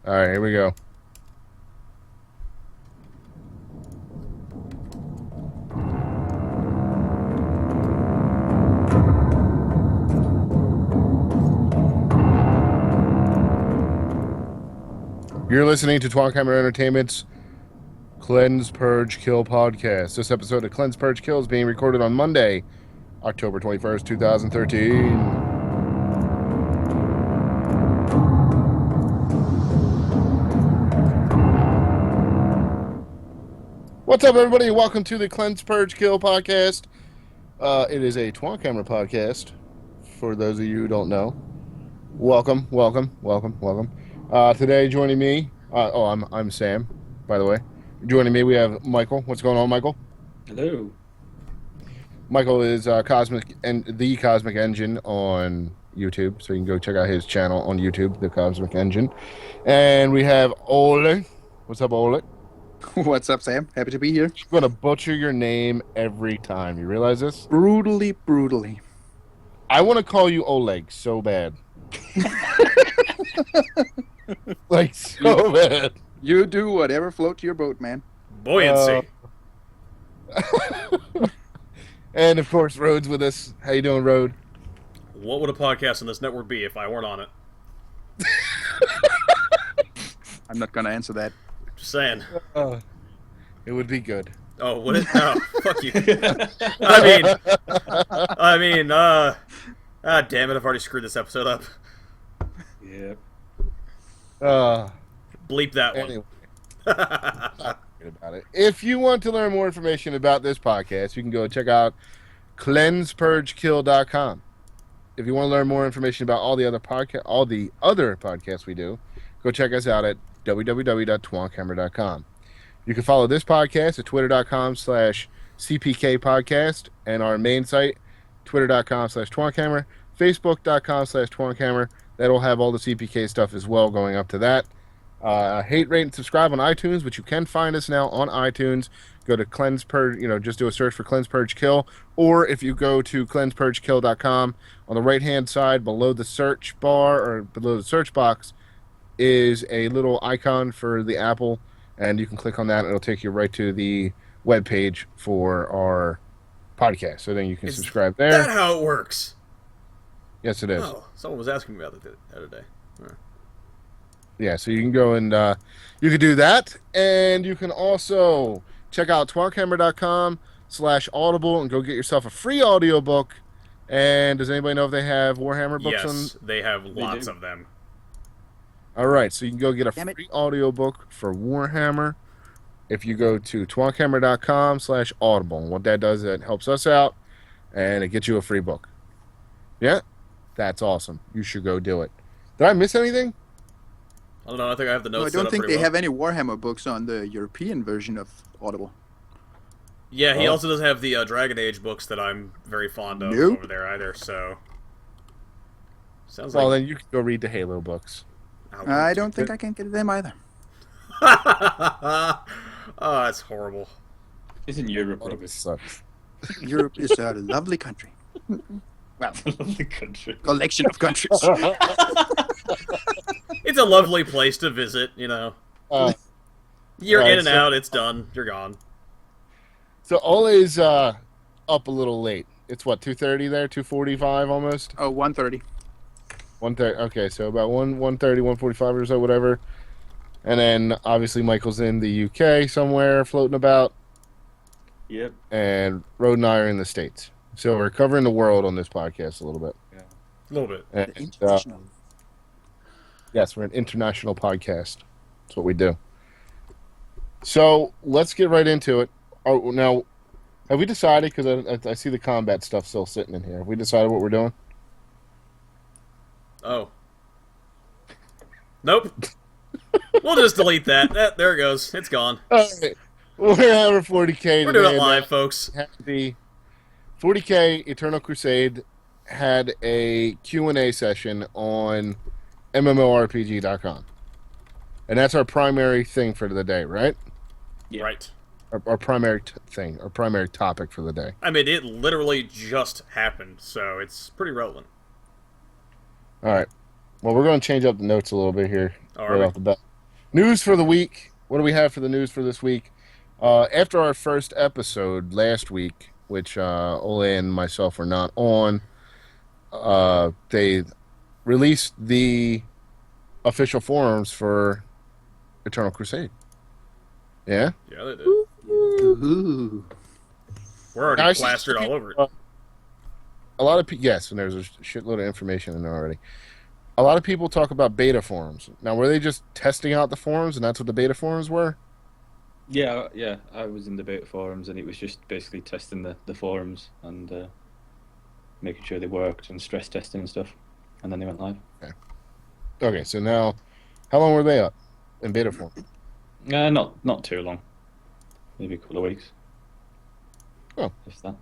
All right, here we go. You're listening to Warhammer Entertainment's Cleanse, Purge, Kill podcast. This episode of Cleanse, Purge, Kill is being recorded on Monday, October 21st, 2013. What's up, everybody? Welcome to the Cleanse, Purge, Kill podcast. It is a Warhammer podcast, for those of you who don't know. Welcome. Today, joining me, I'm Sam, by the way. Joining me, we have Michael. What's going on, Michael? Hello. Michael is the Cosmic Engine on YouTube, so you can go check out his channel on YouTube, the Cosmic Engine. And we have Pauleh. What's up, Pauleh? What's up, Sam? Happy to be here. I'm going to butcher your name every time. You realize this? Brutally. I want to call you Oleg so bad. Like, so bad. You do whatever floats your boat, man. Buoyancy. And, of course, Rhode's with us. How you doing, Rhode? What would a podcast on this network be if I weren't on it? I'm not going to answer that. Just saying. It would be good. Oh, what is... No, fuck you. Damn it, I've already screwed this episode up. Yep. Bleep that one. Anyway. About it. If you want to learn more information about this podcast, you can go check out cleansepurgekill.com. If you want to learn more information about all the other podcasts we do, go check us out at www.twonkhammer.com. You can follow this podcast at twitter.com/CPK podcast and our main site, twitter.com/twonkhammer, facebook.com/twonkhammer. That'll have all the CPK stuff as well going up to that. Hate, rate, and subscribe on iTunes, but you can find us now on iTunes. Go to Cleanse Purge, just do a search for Cleanse Purge Kill. Or if you go to cleansepurgekill.com, on the right-hand side below the search bar or below the search box is a little icon for the Apple, and you can click on that, and it'll take you right to the webpage for our podcast. So then you can subscribe there. Is that how it works? Yes, it is. Oh, someone was asking me about it the other day. Right. Yeah, so you can go and you can do that, and you can also check out twonkhammer.com/audible and go get yourself a free audiobook. And does anybody know if they have Warhammer books on? Yes, they have lots of them. All right, so you can go get a free audiobook for Warhammer if you go to twonkhammer.com/audible. And what that does, it helps us out, and it gets you a free book. Yeah, that's awesome. You should go do it. Did I miss anything? I don't know, I think I have the notes No, I set don't up think pretty they well. have any Warhammer books on the European version of Audible. Yeah, he also doesn't have the Dragon Age books that I'm very fond of Nope. over there either, so... Sounds Well, like... then you can go read the Halo books. I don't think I can get them either. Oh, that's horrible. Isn't Europe Oh, it rubbish? sucks. Europe is a lovely country. Well, Lovely country. collection of countries. It's a lovely place to visit, you know. You're right, in and so- out, it's done, you're gone. So Ole's up a little late. It's what, 2:30 there? 2:45 almost? Oh, 1:30. 1:30. Okay, so about 1:30, 1:45 or so, whatever. And then obviously Michael's in the UK somewhere floating about, Yep. and Rode and I are in the States. So we're covering the world on this podcast a little bit. A little bit. And, International. yes, we're an international podcast. That's what we do. So let's get right into it. Oh, now, have we decided? Because I see the combat stuff still sitting in here. Have we decided what we're doing? Oh. Nope. We'll just delete that. There it goes. It's gone. All right. We're at 40K. We're doing it live, folks. The 40K Eternal Crusade had a Q&A session on MMORPG.com. And that's our primary thing for the day, right? Yeah. Right. Our primary thing, our primary topic for the day. I mean, it literally just happened, so it's pretty relevant. All right. Well, we're going to change up the notes a little bit here All right right. off the bat. News for the week. What do we have for the news for this week? After our first episode last week, which Ole and myself were not on, they released the official forums for Eternal Crusade. Yeah? Yeah, they did. Ooh. We're already Now, plastered all over it. A lot of yes, and there's a shitload of information in there already. A lot of people talk about beta forums. Now, were they just testing out the forums, and that's what the beta forums were? Yeah, yeah. I was in the beta forums, and it was just basically testing the forums and making sure they worked and stress testing and stuff. And then they went live. Okay, so now, how long were they up in beta form? Not too long. Maybe a couple of weeks. Oh. Just that.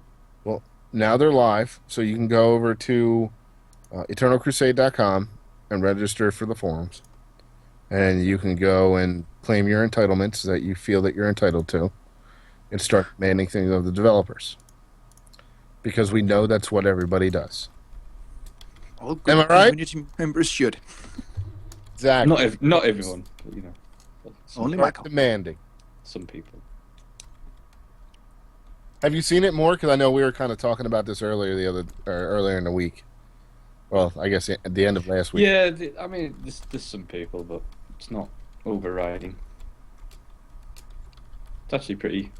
Well, now they're live, so you can go over to eternalcrusade.com and register for the forums. And you can go and claim your entitlements that you feel that you're entitled to and start demanding things of the developers. Because we know that's what everybody does. All good Am I right? community members should. Exactly. Not everyone, but, Only Start Michael. demanding. some people. Have you seen it more? Because I know we were kind of talking about this earlier in the week. Well, I guess at the end of last week. Yeah, I mean, there's some people, but it's not overriding. It's actually pretty.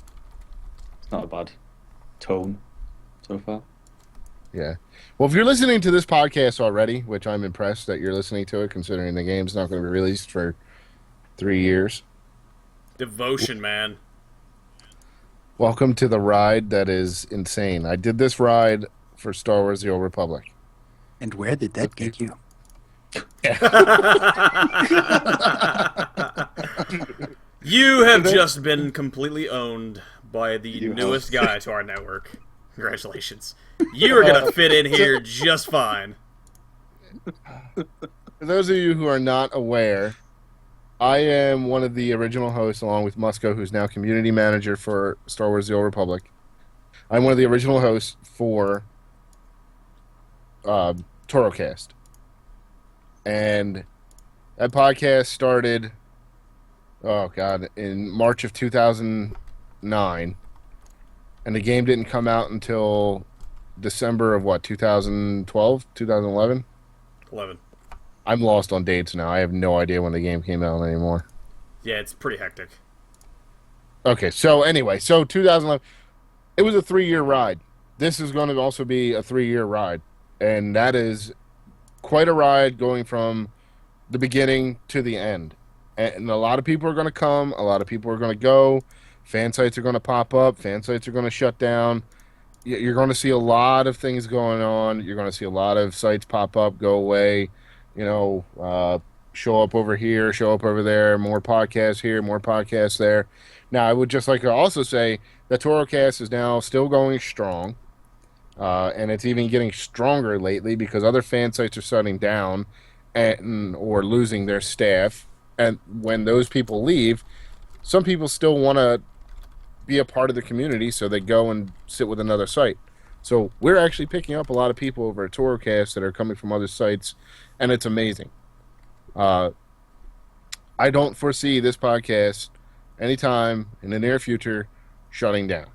It's not a bad tone so far. Yeah. Well, if you're listening to this podcast already, which I'm impressed that you're listening to it, considering the game's not going to be released for 3 years. Devotion, man. Welcome to the ride that is insane. I did this ride for Star Wars The Old Republic. And where did that get you? You have just been completely owned by the You newest guy to our network. Congratulations. You are going to fit in here just fine. For those of you who are not aware, I am one of the original hosts, along with Musco, who's now community manager for Star Wars The Old Republic. I'm one of the original hosts for ToroCast. And that podcast started, in March of 2009. And the game didn't come out until December of 2012, 2011? 11. I'm lost on dates now. I have no idea when the game came out anymore. Yeah, it's pretty hectic. Okay, so anyway, 2011, it was a 3-year ride. This is going to also be a 3-year ride. And that is quite a ride going from the beginning to the end. And a lot of people are going to come. A lot of people are going to go. Fan sites are going to pop up. Fan sites are going to shut down. You're going to see a lot of things going on. You're going to see a lot of sites pop up, go away. Show up over here, show up over there. More podcasts here, more podcasts there. Now, I would just like to also say that ToroCast is now still going strong. And it's even getting stronger lately because other fan sites are shutting down or losing their staff. And when those people leave, some people still want to be a part of the community, so they go and sit with another site. So we're actually picking up a lot of people over at ToroCast that are coming from other sites, and it's amazing. I don't foresee this podcast anytime in the near future shutting down.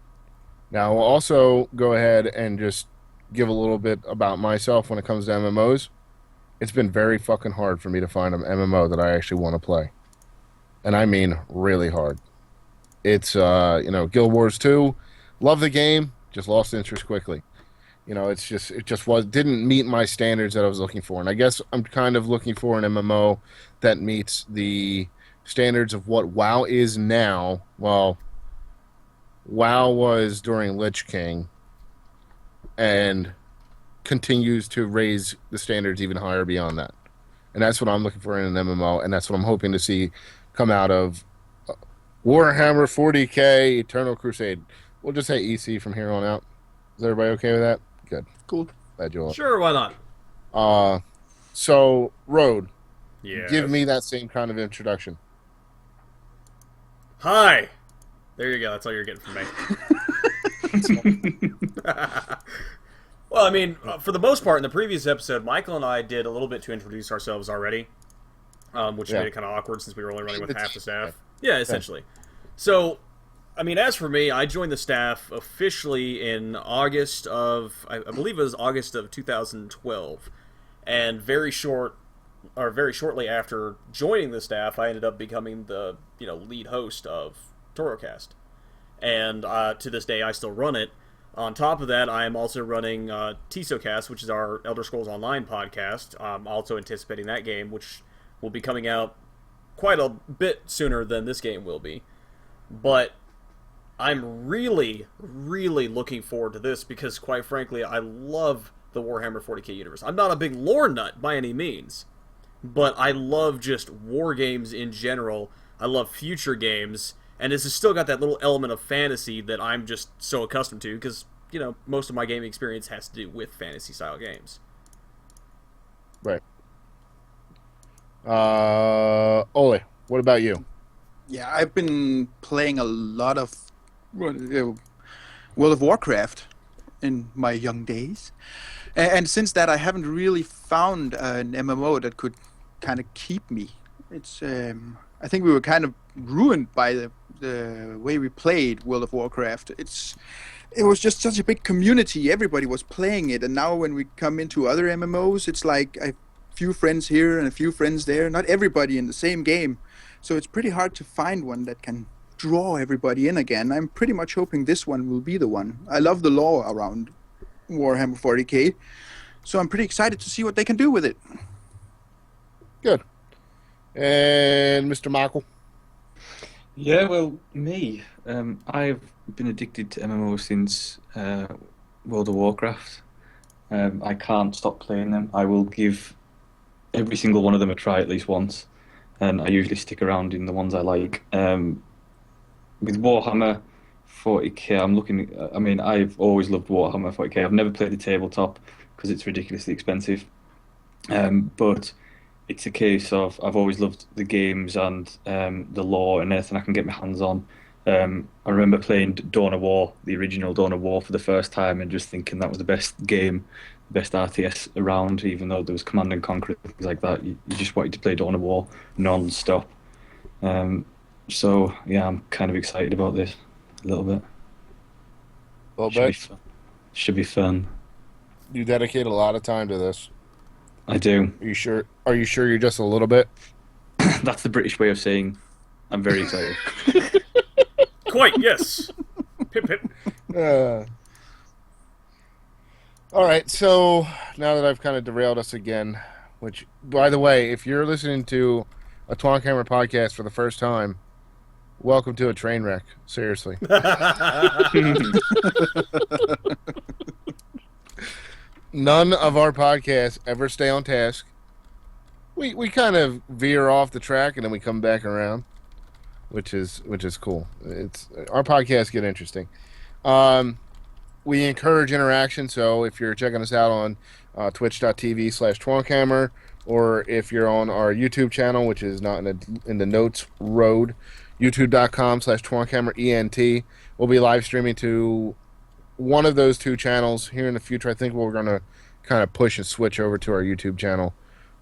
Now, I'll also go ahead and just give a little bit about myself when it comes to MMOs. It's been very fucking hard for me to find an MMO that I actually want to play. And I mean really hard. It's, Guild Wars 2. Love the game, just lost interest quickly. It didn't meet my standards that I was looking for. And I guess I'm kind of looking for an MMO that meets the standards of what WoW is now. Well, WoW was during Lich King and continues to raise the standards even higher beyond that. And that's what I'm looking for in an MMO, and that's what I'm hoping to see come out of Warhammer 40K Eternal Crusade. We'll just say EC from here on out. Is everybody okay with that? Good. Cool. Glad you all. Sure, why not? So, Road, Yeah. give me that same kind of introduction. Hi! There you go, that's all you're getting from me. Well, I mean, for the most part, in the previous episode, Michael and I did a little bit to introduce ourselves already. which Yeah. made it kind of awkward since we were only running with half the staff. Yeah. Yeah, essentially. So, I mean, as for me, I joined the staff officially in August of, I believe it was August of 2012, and very shortly after joining the staff, I ended up becoming the lead host of ToroCast, and to this day, I still run it. On top of that, I am also running TisoCast, which is our Elder Scrolls Online podcast. I'm also anticipating that game, which will be coming out quite a bit sooner than this game will be. But I'm really, really looking forward to this because, quite frankly, I love the Warhammer 40k universe. I'm not a big lore nut by any means, but I love just war games in general. I love future games, and this has still got that little element of fantasy that I'm just so accustomed to because, most of my gaming experience has to do with fantasy-style games. Right. Ole, what about you? Yeah, I've been playing a lot of World of Warcraft in my young days. And since that, I haven't really found an MMO that could kind of keep me. It's I think we were kind of ruined by the way we played World of Warcraft. It was just such a big community. Everybody was playing it. And now when we come into other MMOs, it's like a few friends here and a few friends there. Not everybody in the same game. So it's pretty hard to find one that can draw everybody in again. I'm pretty much hoping this one will be the one. I love the lore around Warhammer 40k. So I'm pretty excited to see what they can do with it. Good. And Mr. Michael? Yeah, well, me. I've been addicted to MMOs since World of Warcraft. I can't stop playing them. I will give every single one of them a try at least once, and I usually stick around in the ones I like. With Warhammer 40k, I'm looking. I mean, I've always loved Warhammer 40k. I've never played the tabletop because it's ridiculously expensive. But it's a case of I've always loved the games and the lore and anything I can get my hands on. I remember playing Dawn of War, the original Dawn of War, for the first time, and just thinking that was the best game, the best RTS around. Even though there was Command and Conquer and things like that, you just wanted to play Dawn of War non-stop. So yeah, I'm kind of excited about this a little bit. Well, Should be fun. You dedicate a lot of time to this. I do. Are you sure? Are you sure you're just a little bit? That's the British way of saying I'm very excited. Quite, yes. Pip, pip. All right, so now that I've kind of derailed us again, which, by the way, if you're listening to a Twan Camera podcast for the first time, welcome to a train wreck. Seriously. None of our podcasts ever stay on task. We kind of veer off the track and then we come back around, which is cool. It's our podcasts get interesting. We encourage interaction, so if you're checking us out on twitch.tv/twancammer, or if you're on our YouTube channel, which is not in the notes road, youtube.com/twancammerent, we'll be live streaming to one of those two channels here in the future. I think we're going to kind of push and switch over to our YouTube channel,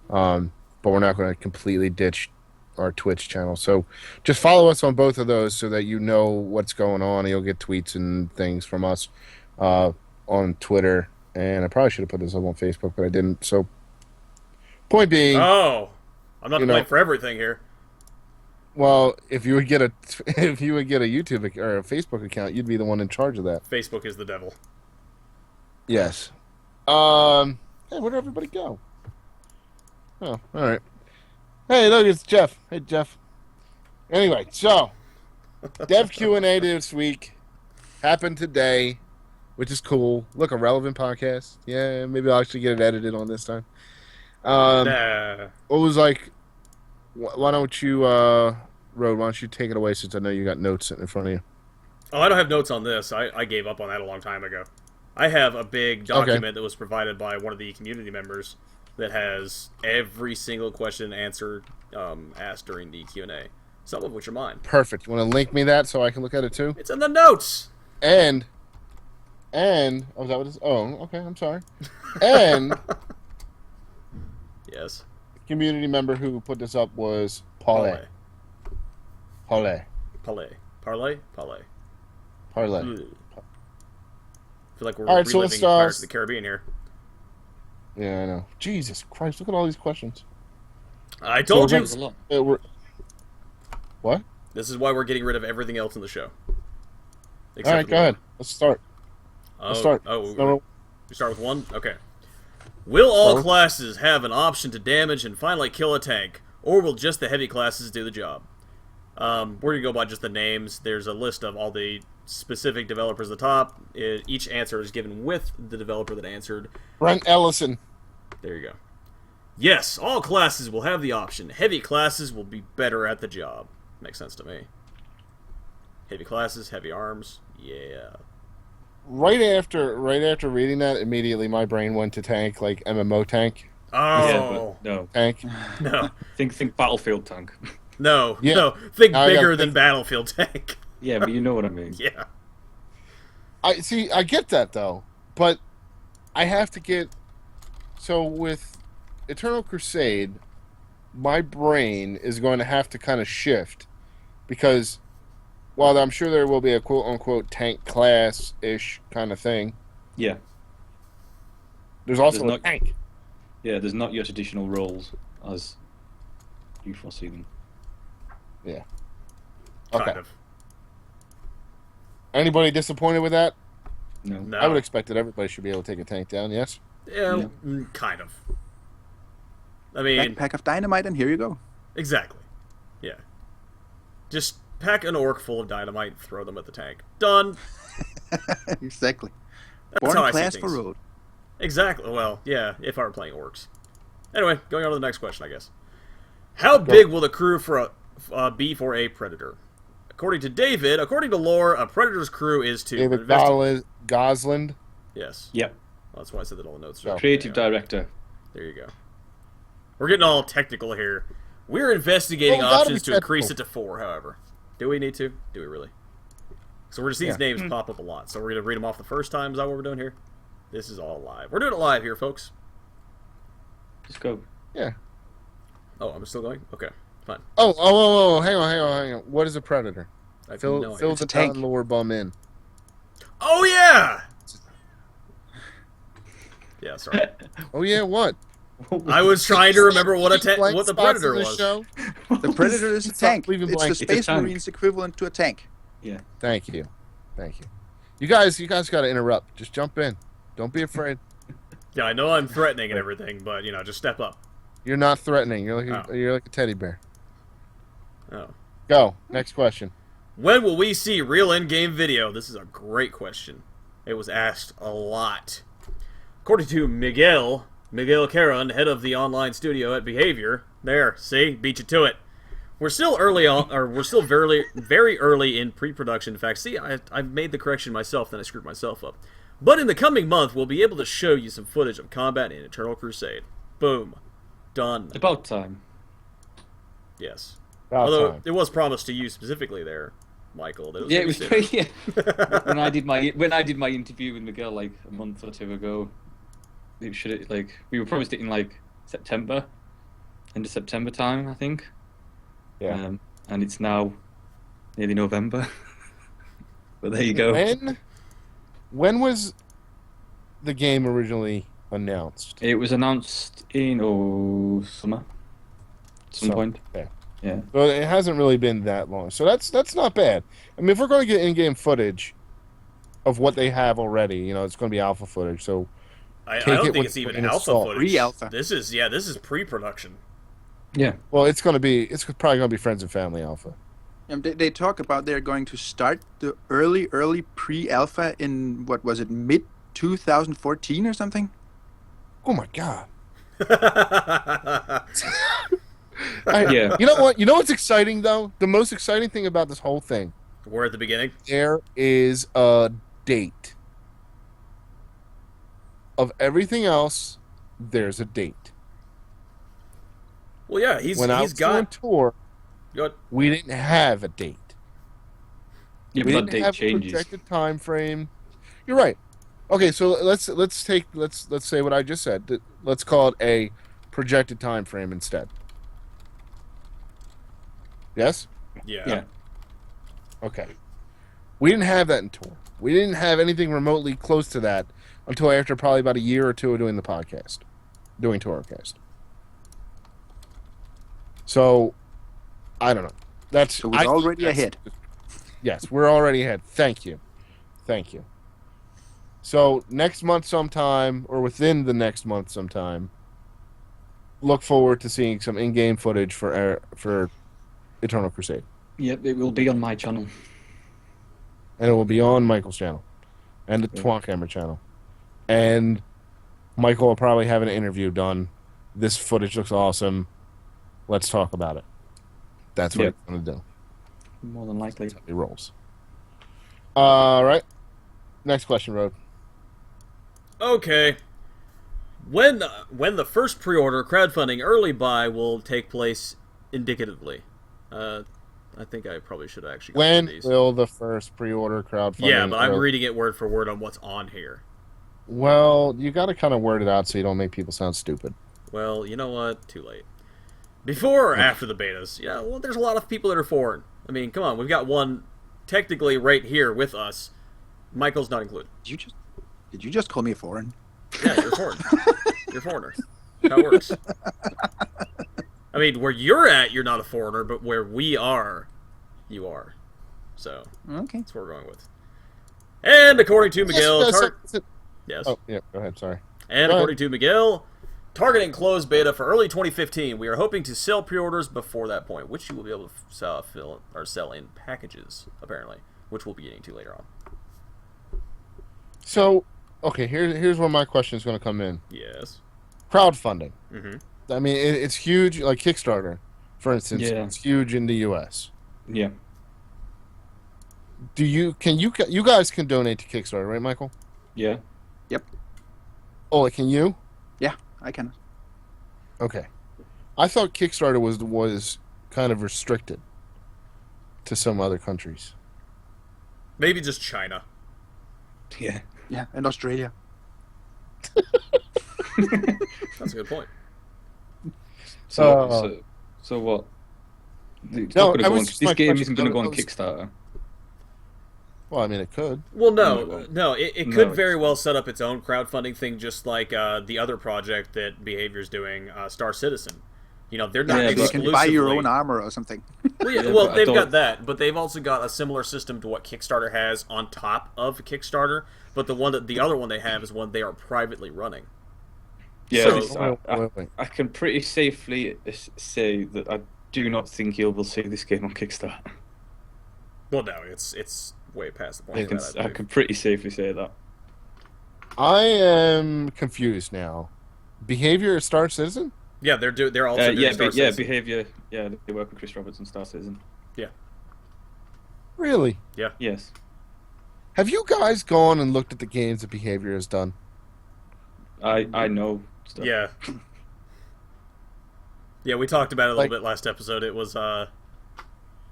but we're not going to completely ditch our Twitch channel. So just follow us on both of those so that you know what's going on, and you'll get tweets and things from us on Twitter. And I probably should have put this up on Facebook, but I didn't. So point being, Oh, I'm not to blame for everything here. well, if you would get a YouTube or a Facebook account, you'd be the one in charge of that. Facebook is the devil. Yes. Hey, where'd everybody go? Oh, all right. Hey, look, it's Jeff. Hey, Jeff. Anyway, so Dev Q&A this week happened today, which is cool. Look, a relevant podcast. Yeah, maybe I'll actually get it edited on this time. Nah. What was like? Why don't you, Rode? Why don't you take it away since I know you got notes sitting in front of you? Oh, I don't have notes on this. I gave up on that a long time ago. I have a big document that was provided by one of the community members that has every single question answered asked during the Q&A, some of which are mine. Perfect. Want to link me that so I can look at it too? It's in the notes! And oh, is that what it is? Oh, okay, I'm sorry. And Yes. community member who put this up was Pauleh. Pauleh. Pauleh. Parlay? Pauleh. Pauleh. I feel like we're All right, so reliving let's, Pirates of the Caribbean here. Yeah, I know. Jesus Christ, look at all these questions. I told you! There's a lot. What? This is why we're getting rid of everything else in the show. All right, go ahead. Let's start. Let's start. We start with 1? Okay. Will all classes have an option to damage and finally kill a tank, or will just the heavy classes do the job? We're going to go by just the names. There's a list of all the specific developers at the top. Each answer is given with the developer that answered. Brent Ellison. There you go. Yes, all classes will have the option. Heavy classes will be better at the job. Makes sense to me. Heavy classes, heavy arms. Yeah. Right after reading that, immediately my brain went to tank, like MMO tank. Oh. Yeah, but no. Tank. No. Think Battlefield tank. No. Yeah. No. Think I bigger gotta than think- Battlefield tank. Yeah, but you know what I mean. Yeah. I get that though, but I have to get so with Eternal Crusade, my brain is going to have to kind of shift because while I'm sure there will be a quote unquote tank class ish kind of thing, Yeah. there's also There's a not- tank. Yeah, there's not your traditional roles as you foresee them. Yeah. Kind Okay. of. Anybody disappointed with that? No. No. I would expect that everybody should be able to take a tank down. Yes. Yeah, kind of. I mean, Backpack of dynamite, and here you go. exactly. Yeah. Just pack an orc full of dynamite and throw them at the tank. Done. Exactly. That's Born how I see class for things. road. Exactly. Well, yeah, if I were playing orcs. Anyway, going on to the next question, I guess. How big will the crew be for a predator? According to lore, a predator's crew is to David Gosland. Yes. Yep. Well, that's why I said that all the notes. Oh. Creative Yeah. director. There you go. We're getting all technical here. We're investigating Well, gotta options be to increase technical. it to 4, however. Do we need to? Do we really? So we're just these names pop up a lot. So we're going to read them off the first time. Is that what we're doing here? This is all live. We're doing it live here, folks. Let's go. Yeah. Oh, I'm still going? Okay, fine. Oh, hang on. What is a predator? I have Fill no idea. the a tank. lore bum in. Oh, yeah! Yeah, sorry. Oh yeah, what? I was trying to remember what Blank what the spots predator in this was. show? The Predator is a Stop tank. leaving It's blank. the It's a Space tank. Marine's equivalent to a tank. Yeah. Thank you. You guys got to interrupt. Just jump in. Don't be afraid. Yeah, I know I'm threatening and everything, but, just step up. You're not threatening. You're Oh. like a teddy bear. Oh. Go. Next question. When will we see real in-game video? This is a great question. It was asked a lot. According to Miguel Caron, head of the online studio at Behavior. There, see? Beat you to it. We're still very early in pre-production. In fact, see, I made the correction myself, then I screwed myself up. But in the coming month, we'll be able to show you some footage of combat in Eternal Crusade. Boom. Done. About time. Yes. About Although time. it was promised to you specifically there, Michael. That Yeah, it was gonna be soon. pretty. When I did my interview with Miguel like a month or two ago, we were promised it in like September, end of September time, I think. Yeah. And it's now nearly November. But there you go. When was the game originally announced? It was announced in summer, at some point. Okay. Yeah. So it hasn't really been that long. So that's not bad. I mean, if we're going to get in-game footage of what they have already, it's going to be alpha footage. So I Take don't it think with it's even a grain of alpha salt. footage. Pre-alpha. This is pre-production. Yeah. well, it's probably going to be friends and family alpha. They talk about they're going to start the early pre-alpha in, what was it, mid-2014 or something? Oh my god. Yeah. You know what? You know what's exciting though? The most exciting thing about this whole thing, We're at the beginning. there is a date. Of everything else, there's a date. Well, yeah, he's When I was got. doing tour, Got we didn't have a date. Yeah, We but didn't that date have a changes. projected time frame. You're right. Okay, so let's say what I just said. Let's call it a projected time frame instead. Yes? Yeah. Okay. We didn't have that in Tour. We didn't have anything remotely close to that until after probably about a year or two of doing the podcast, doing Tourcast. So, I don't know. So we're already ahead. Yes, we're already ahead. Thank you. So next month sometime, or within the next month sometime, look forward to seeing some in-game footage for Eternal Crusade. Yep, it will be on my channel. And it will be on Michael's channel. And the Twankhammer channel. And Michael will probably have an interview done. This footage looks awesome. Let's talk about it. That's what he's going to do. More than likely. That's how he rolls. All right. Next question, Road. Okay. When the first pre-order crowdfunding early buy will take place indicatively? I think I probably should have actually gone When through these. will the first pre-order crowdfunding? Yeah, but I'm reading it word for word on what's on here. Well, you got to kind of word it out so you don't make people sound stupid. Well, you know what? Too late. Before or after the betas? Yeah, well, there's a lot of people that are foreign. I mean, come on, we've got one technically right here with us. Michael's not included. Did you just call me a foreign? Yeah, you're foreign. You're a foreigner. That works. I mean, where you're at, you're not a foreigner, but where we are, you are. So, Okay. that's what we're going with. And according to Miguel... Yes. Oh, yeah, go ahead, sorry. And according to Miguel, targeting closed beta for early 2015, we are hoping to sell pre-orders before that point, which you will be able to sell in packages, apparently, which we'll be getting to later on. So, okay, here's where my question is going to come in. Yes. Crowdfunding. Mm-hmm. I mean, it's huge, like Kickstarter, for instance. Yeah. It's huge in the U.S. Yeah. You guys can donate to Kickstarter, right, Michael? Yeah. Yep. Oh, can you? Yeah, I can. Okay. I thought Kickstarter was kind of restricted to some other countries. Maybe just China. Yeah. Yeah, and Australia. That's a good point. So what? It's No, not gonna go on, just this my game question. isn't going to go on I was- Kickstarter. Well, I mean, it could. Well, No, it No, could it's- very well set up its own crowdfunding thing, just like the other project that Behavior's doing, Star Citizen. You know, they're not Yeah, but- You exclusively... can buy your own armor or something. Well, Yeah, well but I they've don't- got that, but they've also got a similar system to what Kickstarter has on top of Kickstarter. But the other one they have is one they are privately running. Yeah, So- Wait. I can pretty safely say that I do not think you will see this game on Kickstarter. Well, no, it's way past the point. of that, I I believe. can pretty safely say that. I am confused now. Behavior is Star Citizen? Yeah, they're also doing Star yeah, Citizen. Behavior. Yeah, they work with Chris Roberts and Star Citizen. Really? Yes. Have you guys gone and looked at the games that Behavior has done? I know stuff. Yeah. Yeah, we talked about it a little Like- bit last episode. It was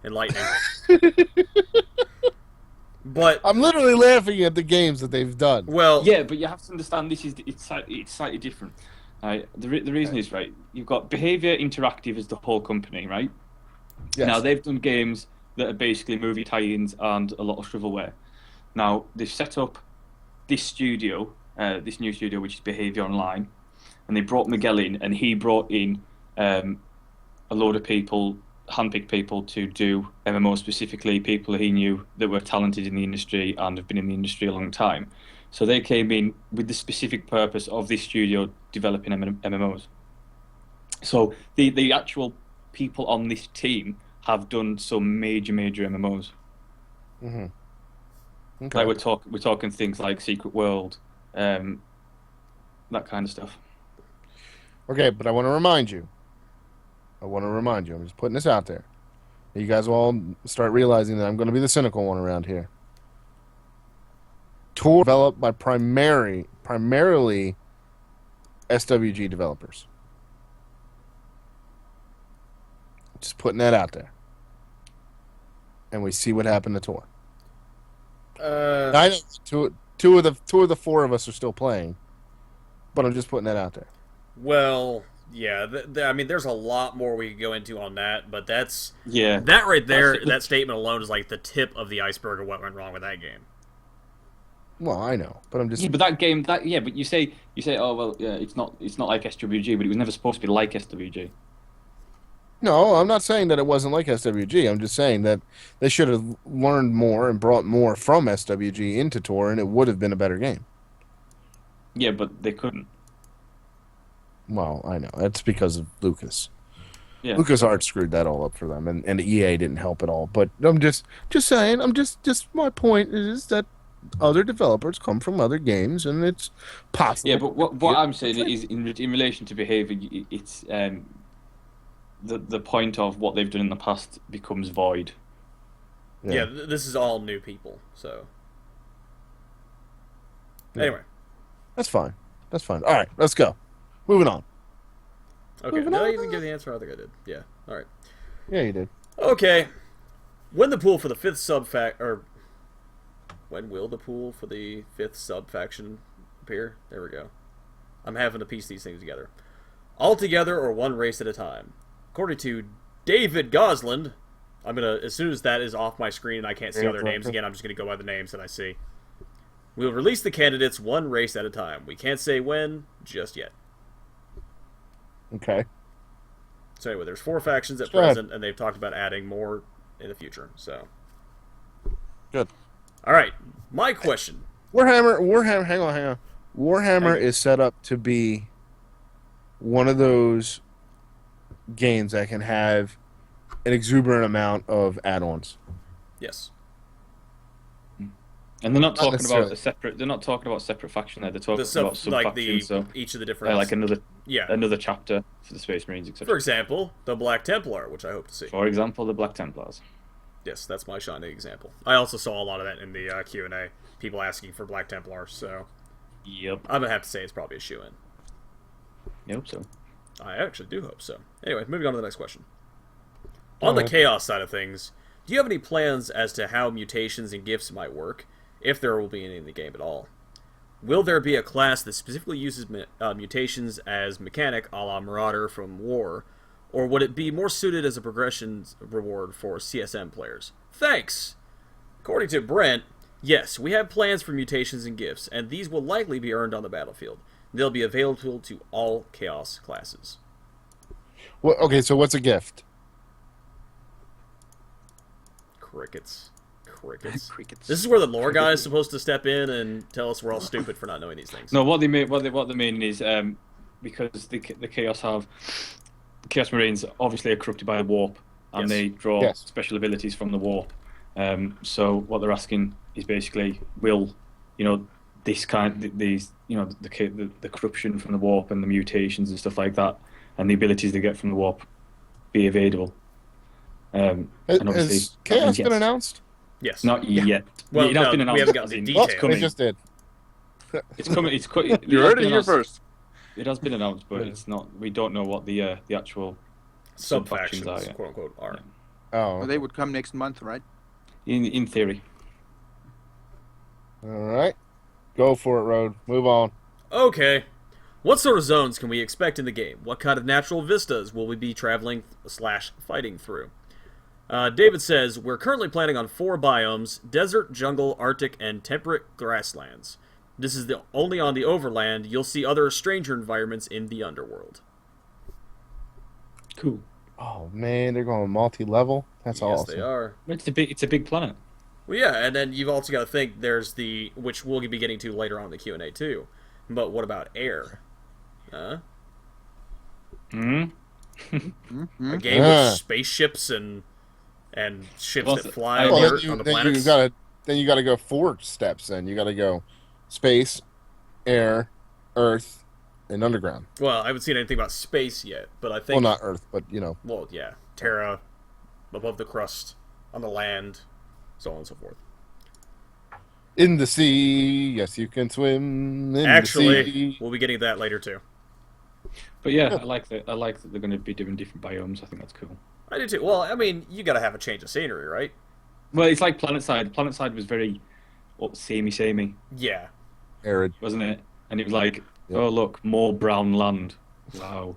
enlightening. But I'm literally laughing at the games that they've done. well, Yeah, but you have to understand it's slightly different. Right? The reason is, right, you've got Behavior Interactive as the whole company, right? Yes. Now, they've done games that are basically movie tie-ins and a lot of shovelware. Now, they've set up this studio, this new studio, which is Behavior Online, and they brought Miguel in, and he brought in a load of people, handpicked people to do MMO, specifically people he knew that were talented in the industry and have been in the industry a long time. So they came in with the specific purpose of this studio developing MMOs. So the actual people on this team have done some major MMOs. Mm-hmm. Okay. Like we're talking things like Secret World, that kind of stuff. Okay, but I want to remind you. I'm just putting this out there. You guys will all start realizing that I'm going to be the cynical one around here. Tool developed by primarily SWG developers. Just putting that out there. And we see what happened to Tor. I know two of the four of us are still playing, but I'm just putting that out there. well, Yeah, I mean, there's a lot more we could go into on that, but that right there, That's it. that statement alone is like the tip of the iceberg of what went wrong with that game. Well, I know, but I'm just Yeah, but that game, but you say, oh well, yeah, it's not like SWG, but it was never supposed to be like SWG. no. I'm not saying that it wasn't like SWG. I'm just saying that they should have learned more and brought more from SWG into Tor, and it would have been a better game. Yeah, but they couldn't. Well, I know that's because of Lucas. Yeah. LucasArts screwed that all up for them, and EA didn't help at all. But I'm just saying. I'm just my point is that other developers come from other games, and it's possible. Yeah, but what I'm saying is in relation to behavior, it's the point of what they've done in the past becomes void. Yeah, this is all new people, so. Anyway. That's fine. That's fine. All right, let's go. Moving on. Okay, did I even give the answer? I think I did. Yeah, alright. Yeah, you did. Okay. When the pool for the fifth or when will the pool for the fifth sub-faction appear? There we go. I'm having to piece these things together. All together or one race at a time. According to David Gosland, I'm gonna, as soon as that is off my screen and I can't see all their names again, I'm just gonna go by the names that I see. We'll release the candidates one race at a time. We can't say when just yet. Okay. So anyway, there's 4 factions at present, and they've talked about adding more in the future. So good. All right, my question. Warhammer. Hang on. Warhammer is set up to be one of those games that can have an exuberant amount of add-ons. Yes. And they're not talking about a separate. They're not talking about separate faction there. They're talking about sub like factions. So each of the different. like another chapter for the Space Marines, etc. For example, the Black Templar, which I hope to see. For example, the Black Templars. Yes, that's my shining example. I also saw a lot of that in the Q&A. People asking for Black Templars, so. Yep. I'm gonna have to say it's probably a shoo-in. I hope so. I actually do hope so. Anyway, moving on to the next question. On the Chaos side of things, do you have any plans as to how mutations and gifts might work, if there will be any in the game at all? Will there be a class that specifically uses mutations as mechanic, a la Marauder from War, or would it be more suited as a progression reward for CSM players? Thanks! According to Brent, yes, we have plans for mutations and gifts, and these will likely be earned on the battlefield. They'll be available to all Chaos classes. Well, okay, so what's a gift? Crickets. Crickets. This is where the lore guy is supposed to step in and tell us we're all stupid for not knowing these things. No, what they mean is because the Chaos Marines obviously are corrupted by a warp, and they draw special abilities from the warp. So what they're asking is basically, will the corruption from the warp and the mutations and stuff like that, and the abilities they get from the warp, be available? And obviously, has Chaos been announced? Yes. Not yet. Well, it has been announced. We haven't gotten the details. Well, they just did. It's coming. You heard it here first. It has been announced, but it's not. We don't know what the actual sub-factions are, quote unquote, are. Yeah. Oh, Well, they would come next month, right? In theory. all right. Go for it, Road. Move on. Okay. What sort of zones can we expect in the game? What kind of natural vistas will we be traveling / fighting through? David says, we're currently planning on 4 biomes: desert, jungle, arctic, and temperate grasslands. This is only on the overland. You'll see other stranger environments in the underworld. Cool. Oh man, they're going multi-level. That's awesome. Yes, they are. It's a big planet. Well, yeah, and then you've also got to think there's which we'll be getting to later on in the Q&A too. But what about air? A game with spaceships and ships that fly on the planets. Then you gotta go 4 steps. Then you gotta go space, air, earth, and underground. Well, I haven't seen anything about space yet, but I think. Well, not earth, but Well, yeah, Terra, above the crust, on the land, so on and so forth. In the sea, yes, you can swim. Actually, the sea. we'll be getting that later too. But yeah, I like that they're going to be doing different biomes. I think that's cool. I do too. Well, I mean, you got to have a change of scenery, right? Well, it's like Planetside. Planetside was very samey, Yeah. Arid, wasn't it? And it was like, oh look, more brown land. Wow.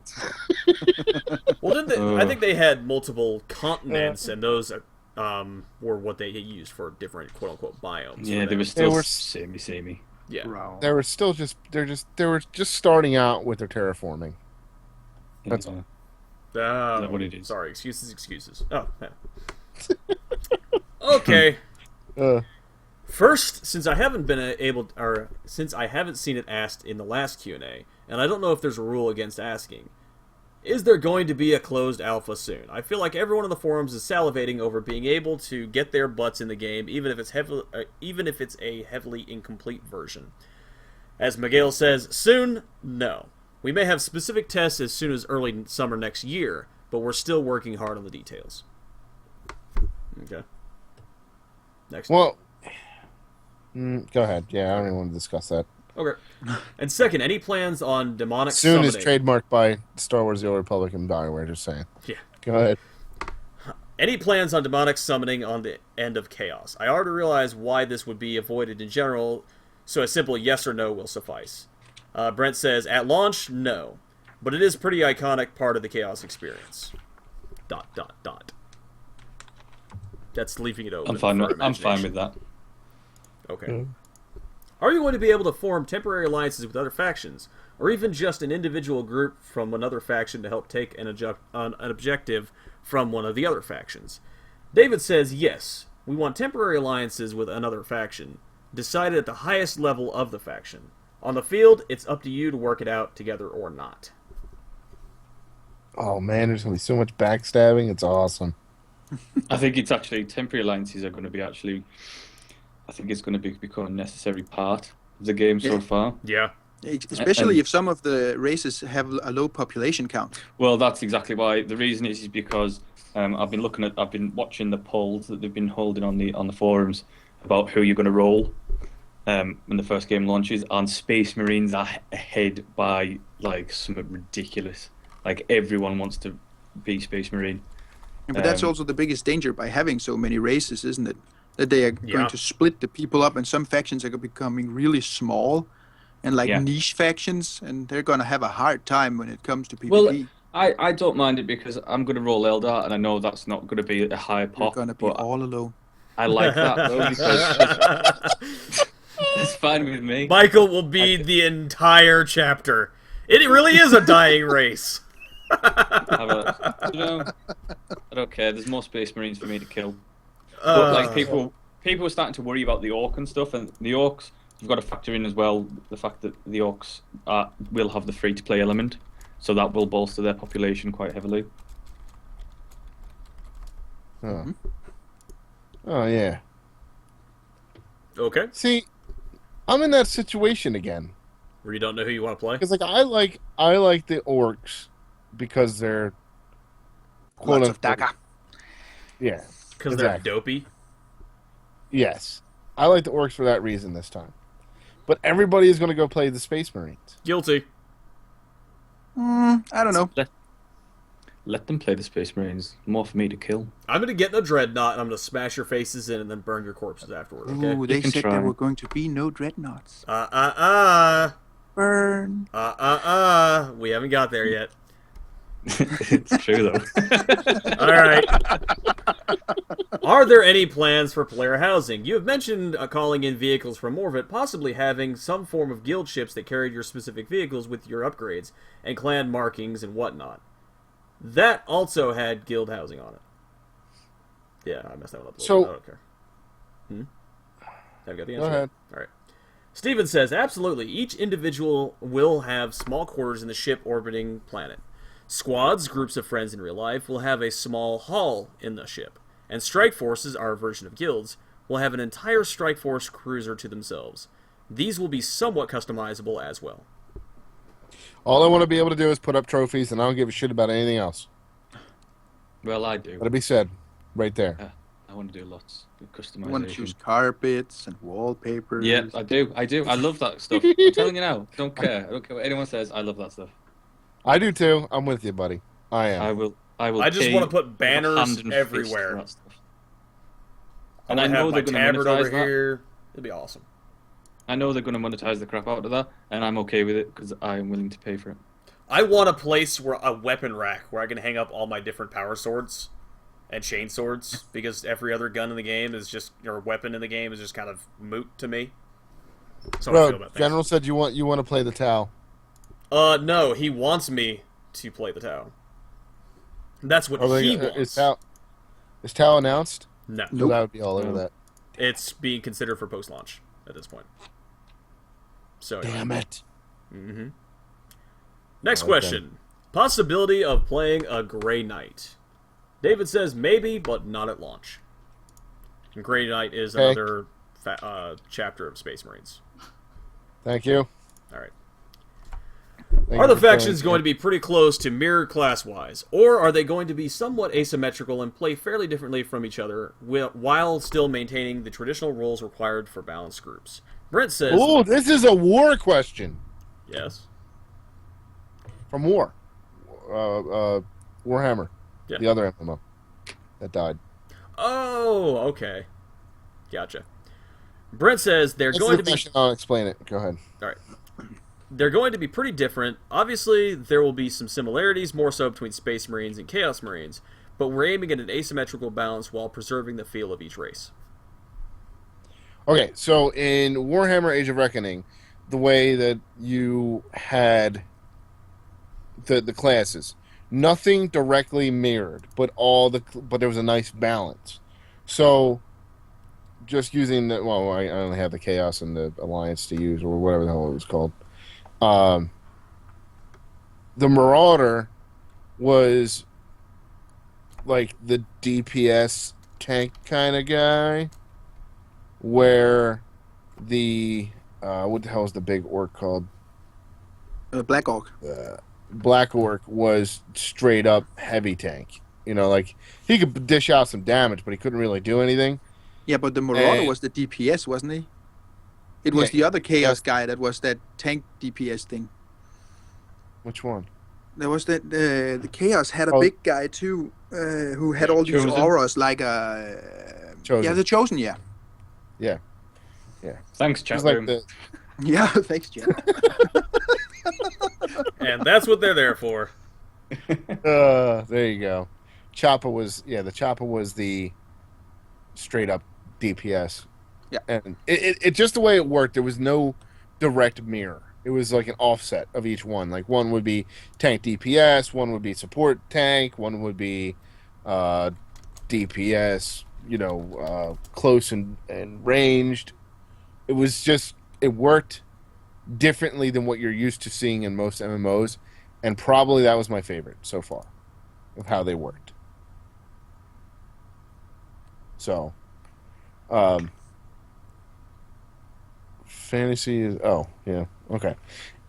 Well, didn't they, I think they had multiple continents, and those were what they used for different quote unquote biomes. Yeah, for they them. were still were- samey. Yeah. Wow. They were still just they were just starting out with their terraforming. That's all. Oh, that what it is? Sorry, excuses. Oh, yeah. Okay. Uh, First, since I haven't since I haven't seen it asked in the last Q&A, and I don't know if there's a rule against asking, is there going to be a closed alpha soon? I feel like everyone on the forums is salivating over being able to get their butts in the game, even if it's a heavily incomplete version. As Miguel says, soon, no. We may have specific tests as soon as early summer next year, but we're still working hard on the details. Okay. Next. well, go ahead. Yeah, I don't even want to discuss that. Okay. And second, any plans on demonic Soon summoning? is trademarked by Star Wars: The Old Republic and BioWare. Just saying. Yeah. Go ahead. Any plans on demonic summoning on the end of chaos? I already realize why this would be avoided in general, so a simple yes or no will suffice. Brent says, at launch, no. But it is pretty iconic part of the chaos experience. ... That's leaving it open. I'm fine. for I'm fine imagination. with that. Okay. Are you going to be able to form temporary alliances with other factions, or even just an individual group from another faction to help take an objective from one of the other factions? David says, yes, we want temporary alliances with another faction, decided at the highest level of the faction. On the field, it's up to you to work it out together or not. Oh man, there's gonna be so much backstabbing. It's awesome. I think it's actually temporary alliances are going to be actually. I think it's going to become a necessary part of the game so Yeah. far. Yeah. Especially And- if some of the races have a low population count. Well, that's exactly why. The reason is because I've been watching the polls that they've been holding on the forums about who you're going to roll when the first game launches, and Space Marines are ahead by like something ridiculous. Like everyone wants to be Space Marine. But that's Um, also the biggest danger by having so many races, isn't it? That they are Yeah. going to split the people up, and some factions are becoming really small and like Yeah. niche factions, and they're going to have a hard time when it comes to PvP. Well, I don't mind it because I'm going to roll Eldar, and I know that's not going to be a high You're pop, going to be but all alone. I like that though because it's fine with me. Michael will be the entire chapter. It really is a dying race. I don't care. There's more Space Marines for me to kill. But like people are starting to worry about the orc and stuff, and the orcs. You've got to factor in as well the fact that the orcs will have the free-to-play element, so that will bolster their population quite heavily. Oh, oh yeah. Okay. See, I'm in that situation again Where you don't know who you want to play? because like I like the orcs because they're quote Lots of unquote- dagger. Yeah. Because exactly. they're dopey. Yes, I like the orcs for that reason this time. But everybody is going to go play the Space Marines. Guilty. I don't know. Let them play the Space Marines. More for me to kill. I'm going to get in a dreadnought, and I'm going to smash your faces in and then burn your corpses afterward, okay? Ooh, they can said try. there were going to be no dreadnoughts. Burn. We haven't got there yet. It's true though. All right. Are there any plans for player housing? You have mentioned calling in vehicles from Morvet, possibly having some form of guild ships that carried your specific vehicles with your upgrades and clan markings and whatnot. That also had guild housing on it. Yeah, I messed that one up a little So- bit. I don't care. Have you got the Go answer? ahead. All right. Steven says, absolutely. Each individual will have small quarters in the ship orbiting planet. Squads, groups of friends in real life, will have a small hall in the ship. And strike forces, our version of guilds, will have an entire strike force cruiser to themselves. These will be somewhat customizable as well. All I want to be able to do is put up trophies, and I don't give a shit about anything else. Well, I do. Let it be said, right there. I want to do lots of customization. You want to choose carpets and wallpapers. Yeah, I do. I love that stuff. I'm telling you now. Don't care. I don't care what anyone says. I love that stuff. I do too. I'm with you, buddy. I am. I will. I just pay want to put banners hand and fist everywhere. for that stuff. And And I have know my they're going to tabard over monetize that. here. It'd be awesome. I know they're going to monetize the crap out of that, and I'm okay with it because I'm willing to pay for it. I want a place where a weapon rack where I can hang up all my different power swords and chain swords, because every other gun in the game is just, or weapon in the game is just kind of moot to me. That's how I feel about things. General said you want to play the Tau. No, he wants me to play the Tau. That's what he wants. Is Tau announced? No. So that would be all over that. It's being considered for post-launch at this point. So Damn it. Mm-hmm. Next question. Possibility of playing a Grey Knight. David says maybe, but not at launch. And Grey Knight is another chapter of Space Marines. Thank you. All right. Are the factions going to be pretty close to mirror class-wise, or are they going to be somewhat asymmetrical and play fairly differently from each other while still maintaining the traditional rules required for balanced groups? Brent says... Oh, this is a war question. Yes. From War. Warhammer. Yeah. The other MMO that died. Oh, okay. Gotcha. Brent says they're going to be... I'll explain it. Go ahead. All right. They're going to be pretty different. Obviously, there will be some similarities, more so between Space Marines and Chaos Marines, but we're aiming at an asymmetrical balance while preserving the feel of each race. Okay, so in Warhammer Age of Reckoning, the way that you had the classes, nothing directly mirrored, but there was a nice balance. So just using I only have the Chaos and the Alliance to use, or whatever the hell it was called. The Marauder was like the DPS tank kind of guy, where the what the hell is the big orc called? Black Orc. Black Orc was straight up heavy tank. You know, like he could dish out some damage, but he couldn't really do anything. Yeah, but the Marauder was the DPS, wasn't he? It was the other Chaos guy that was that tank DPS thing. Which one? There was the Chaos had a big guy too, who had all these auras like Chosen. Yeah, the Chosen. Yeah. Yeah. Thanks, chat like room. Yeah, thanks, Jeff. And that's what they're there for. There you go. Choppa was the Choppa was the straight up DPS. Yeah. And it just the way it worked, there was no direct mirror. It was like an offset of each one. Like one would be tank DPS, one would be support tank, one would be DPS, close and ranged. It was just, it worked differently than what you're used to seeing in most MMOs, and probably that was my favorite so far of how they worked. So, fantasy is okay.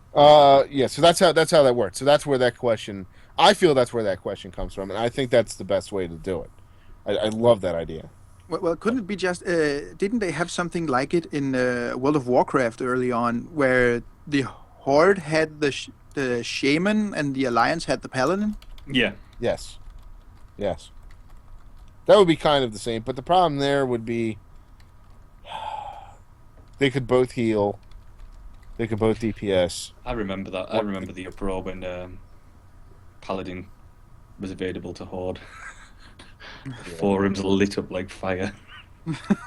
So that's how that works. So that's where that question. I feel that's where that question comes from, and I think that's the best way to do it. I love that idea. Well, couldn't it be just? Didn't they have something like it in World of Warcraft early on, where the Horde had the Shaman and the Alliance had the Paladin? Yeah. Yes. That would be kind of the same, but the problem there would be they could both heal. They could both DPS. I remember that. I remember the uproar when Paladin was available to Horde. Forums lit up like fire.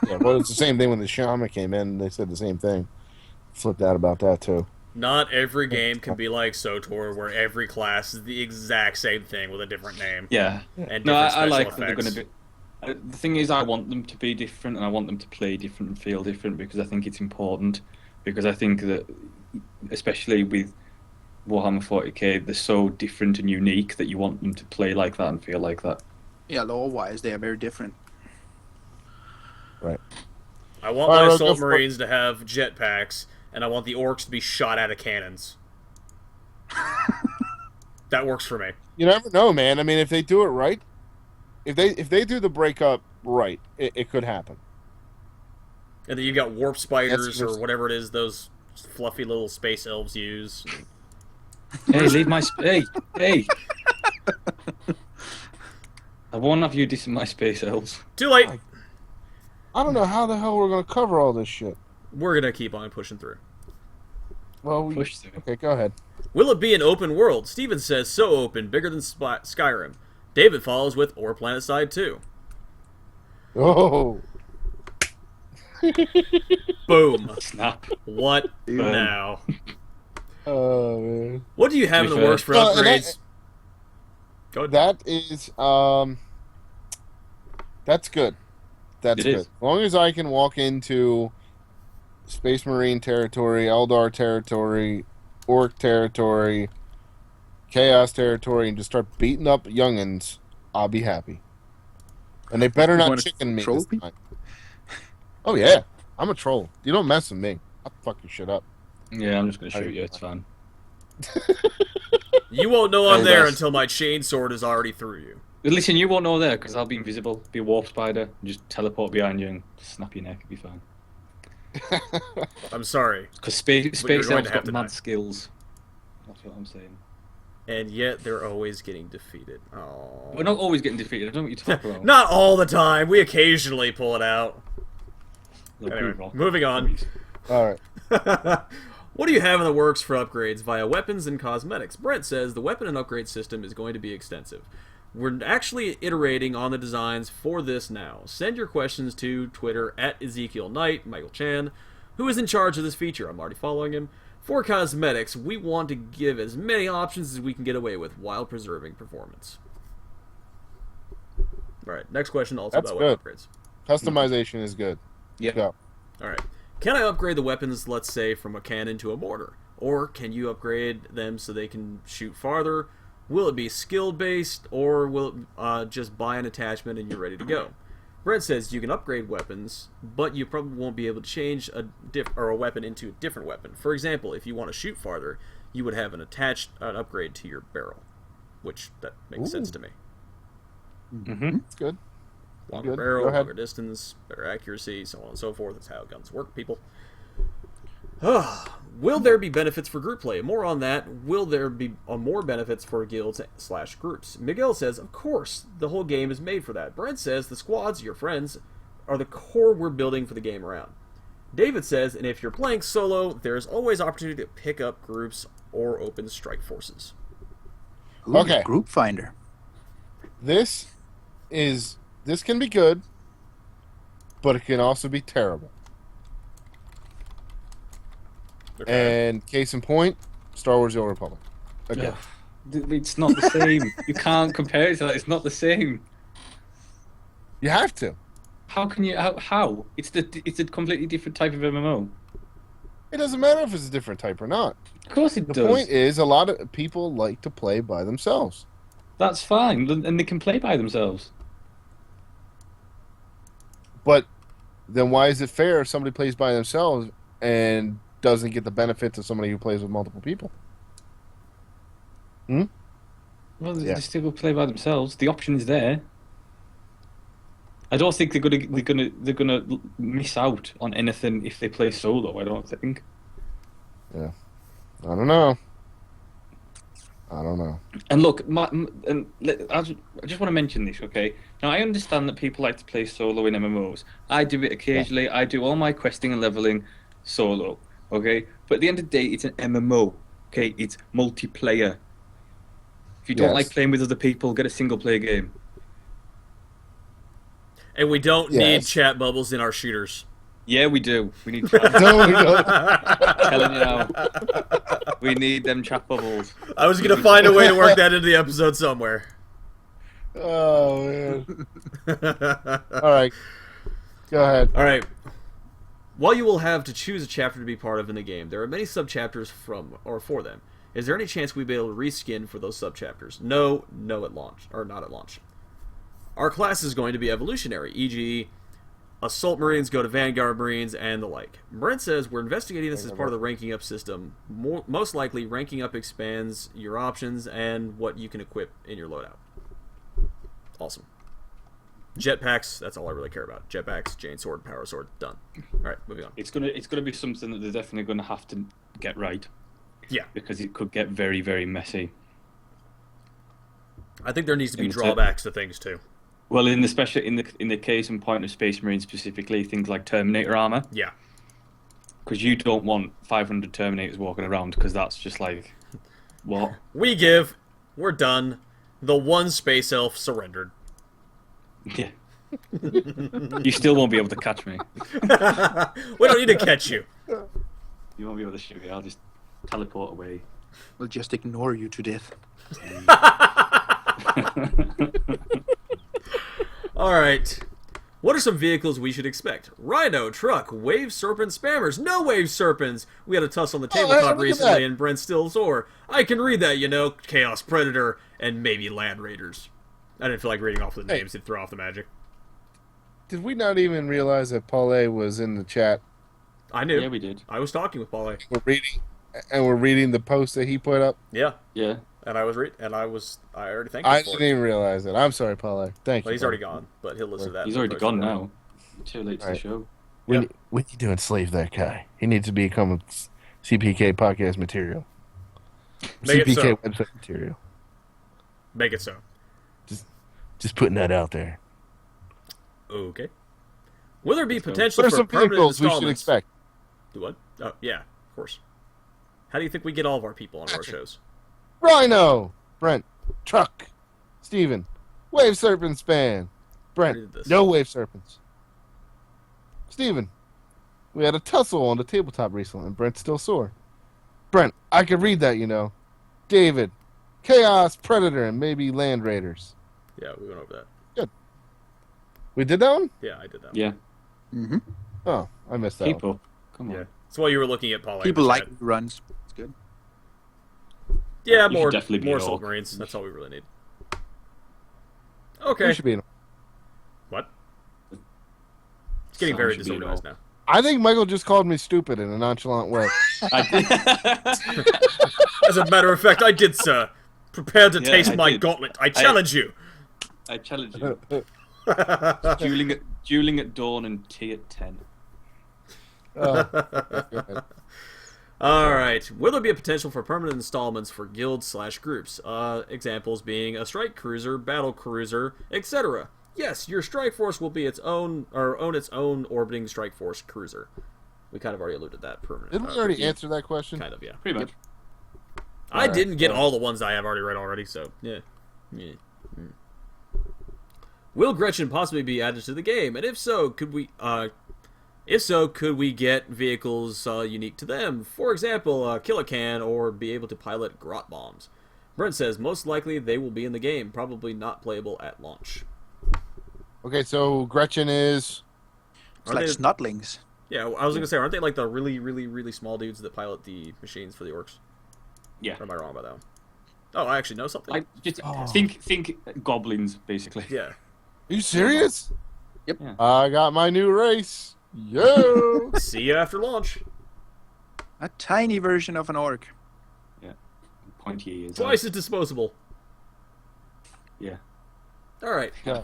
Yeah, well, it's the same thing when the Shaman came in. They said the same thing. Flipped out about that too. Not every game can be like SOTOR, where every class is the exact same thing with a different name. Yeah. And No, I like effects. that they're going to be. The thing is, I want them to be different, and I want them to play different and feel different, because I think it's important. Because I think that, especially with Warhammer 40k, they're so different and unique that you want them to play like that and feel like that. Yeah, lore-wise, they are very different. Right. I want my Assault Marines to have jetpacks, and I want the Orcs to be shot out of cannons. That works for me. You never know, man. I mean, if they do it right, if they do the breakup right, it could happen. And then you got warp spiders or whatever it is those fluffy little space elves use. Hey, leave my hey. I won't have you dissing my space elves. Too late. I don't know how the hell we're going to cover all this shit. We're gonna keep on pushing through. Well, push through. okay, go ahead. Will it be an open world? Steven says so open, bigger than Skyrim. David follows with or PlanetSide 2. Oh, Boom. Snap. What now? oh man. What do you have in the works for upgrades? Go ahead. That is that's good. That's It good. is. As long as I can walk into Space Marine territory, Eldar territory, Orc territory, Chaos territory, and just start beating up youngins, I'll be happy. And they better You not wanna chicken me troll this people? time. Oh yeah, I'm a troll. You don't mess with me. I'll fuck your shit up. Yeah, I'm just going to shoot you. It's fine. You won't know I'm Oh, there that's- until my chain sword is already through you. Listen, you won't know there because I'll be invisible, be a warp spider, and just teleport behind you and snap your neck. It'll be fine. I'm sorry. Because space But you're going elves to have got to mad die. skills. That's what I'm saying. And yet they're always getting defeated. Oh. We're not always getting defeated. I don't know what you're talking about. Not all the time. We occasionally pull it out. Look, Anyway, we rock. moving on. All right. What do you have in the works for upgrades via weapons and cosmetics? Brent says the weapon and upgrade system is going to be extensive. We're actually iterating on the designs for this now. Send your questions to Twitter at Ezekiel Knight, Michael Chan, who is in charge of this feature. I'm already following him. For cosmetics, we want to give as many options as we can get away with while preserving performance. Alright, next question also That's about good. weapon upgrades. Customization is good. Yeah. Go. Alright. Can I upgrade the weapons, let's say, from a cannon to a mortar? Or can you upgrade them so they can shoot farther? Will it be skill-based, or will it just buy an attachment and you're ready to go? Brent says you can upgrade weapons, but you probably won't be able to change a weapon into a different weapon. For example, if you want to shoot farther, you would have an upgrade to your barrel, which that makes sense to me. Mm-hmm. It's good. Longer Good. barrel, Go ahead. longer distance, better accuracy, so on and so forth. That's how guns work, people. Will there be benefits for group play? More on that. Will there be more benefits for guilds/groups? Miguel says, of course, the whole game is made for that. Brent says, the squads, your friends, are the core we're building for the game around. David says, and if you're playing solo, there's always opportunity to pick up groups or open strike forces. Ooh, Okay. Group Finder. This can be good, but it can also be terrible. And case in point, Star Wars: The Old Republic. Again. It's not the same. You can't compare it to that. It's not the same. You have to. How can you? How? It's a completely different type of MMO. It doesn't matter if it's a different type or not. Of course it The does. point is, a lot of people like to play by themselves. That's fine, and they can play by themselves. But then why is it fair if somebody plays by themselves and doesn't get the benefits of somebody who plays with multiple people? Well, Yeah. they still play by themselves. The option is there. I don't think they're gonna miss out on anything if they play solo. I don't think. I don't know. And look, I just want to mention this, okay? Now, I understand that people like to play solo in MMOs. I do it occasionally. I do all my questing and leveling solo, okay? But at the end of the day, it's an MMO, okay? It's multiplayer. If you don't Yes. like playing with other people, get a single-player game. And we don't need Yes. chat bubbles in our shooters. Yeah, we do. We need chat. No, we don't. Telling you now. We need them chat bubbles. I was going to find a way to work that into the episode somewhere. Oh man. All right. Go ahead. All right. While you will have to choose a chapter to be part of in the game, there are many sub-chapters for them. Is there any chance we'd be able to reskin for those sub-chapters? No at launch, or not at launch. Our class is going to be evolutionary, e.g., Assault Marines go to Vanguard Marines, and the like. Brent says we're investigating this as part of the ranking up system. Most likely, ranking up expands your options and what you can equip in your loadout. Awesome. Jetpacks, that's all I really care about. Jetpacks, Chain Sword, Power Sword, done. Alright, moving on. It's gonna be something that they're definitely gonna have to get right. Yeah. Because it could get very, very messy. I think there needs to be And it's drawbacks to things, too. Well, in the case and point of Space Marine specifically, things like Terminator armor. Yeah. Because you don't want 500 Terminators walking around, because that's just like, what? We give. We're done. The one space elf surrendered. Yeah. You still won't be able to catch me. We don't need to catch you. You won't be able to shoot me. I'll just teleport away. We'll just ignore you to death. All right. What are some vehicles we should expect? Rhino, truck, wave serpent spammers, no wave serpents. We had a tussle on the tabletop recently, and Brent still sore. I can read that, you know. Chaos Predator and maybe Land Raiders. I didn't feel like reading off the names to throw off the magic. Did we not even realize that Pauleh was in the chat? I knew. Yeah, we did. I was talking with Pauleh. We're reading the post that he put up. Yeah. Yeah. And I already thanked him I for didn't it. even realize that. I'm sorry, Pauleh. Thank you. Well, he's already gone, but he'll listen to that. He's already gone now. Too late to the show. When you doing slave that guy? He needs to become CPK podcast material. Make it so. website material. Make it so. Just putting that out there. Okay. Will there be What potential are for some permanent vehicles we should installments? expect? Do what? Oh, yeah, of course. How do you think we get all of our people on our shows? Rhino, Brent, truck, Steven, wave serpent span, Brent, no wave serpents. Steven, we had a tussle on the tabletop recently, and Brent's still sore. Brent, I could read that, you know. David, Chaos Predator, and maybe Land Raiders. Yeah, we went over that. Good. We did that one? Yeah, I did that. Yeah. Mm-hmm. Oh, I missed that Keep one. up. Come on. Yeah. That's why you were looking at Pauleh. People like runs. It's good. Yeah, You more should definitely be more an Salt orc. Marines. That's all we really need. Okay. We should be in. What? It's getting Sam very should be an disorganized orc. now. I think Michael just called me stupid in a nonchalant way. As a matter of fact, I did, sir. Prepare to Yeah, taste I my did. gauntlet. I challenge you. I challenge you. Dueling at dawn and tea at 10. All right. Will there be a potential for permanent installments for guilds/groups? Examples being a strike cruiser, battle cruiser, etc. Yes, your strike force will be its own or own its own orbiting strike force cruiser. We kind of already alluded to that permanent. Didn't we already answer that question? Kind of, yeah. Pretty much. I didn't get all the ones I have already read already, so yeah. Will Gretchen possibly be added to the game? And if so, could we get vehicles unique to them? For example, kill a can or be able to pilot grot bombs. Brent says most likely they will be in the game, probably not playable at launch. Okay, so Gretchen is. It's like snotlings. Yeah, I was gonna say, aren't they like the really, really, really small dudes that pilot the machines for the orcs? Yeah. Or am I wrong about that one? Oh, I actually know something. I just think goblins basically. Yeah. Are you serious? Yep. Yeah. I got my new race. Yo! See you after launch. A tiny version of an orc. Pointy ears. Twice as disposable. Yeah. All right. Yeah.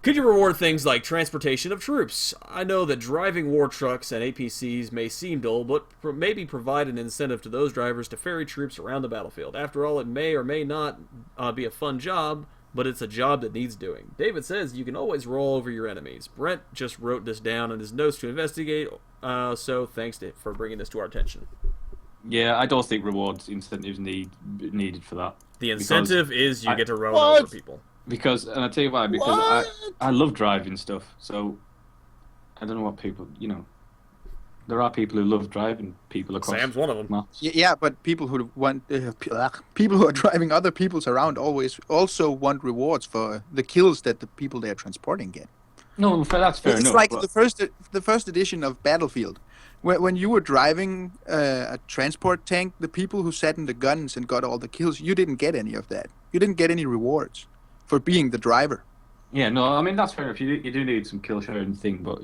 Could you reward things like transportation of troops? I know that driving war trucks and APCs may seem dull, but maybe provide an incentive to those drivers to ferry troops around the battlefield. After all, it may or may not be a fun job, but it's a job that needs doing. David says you can always roll over your enemies. Brent just wrote this down in his notes to investigate, so thanks for bringing this to our attention. Yeah, I don't think rewards incentives needed for that. The incentive is you get to roll What? over people. Because, and I'll tell you why, because What? I love driving stuff, so I don't know what people, there are people who love driving people across Sam's one of them. maps. Yeah, but people who want people who are driving other people's around always also want rewards for the kills that the people they are transporting get. No, that's fair It's enough. like but- the first edition of Battlefield, when you were driving a transport tank, the people who sat in the guns and got all the kills, you didn't get any of that. You didn't get any rewards for being the driver. Yeah, no, I mean, that's fair enough. You do need some kill sharing thing, but,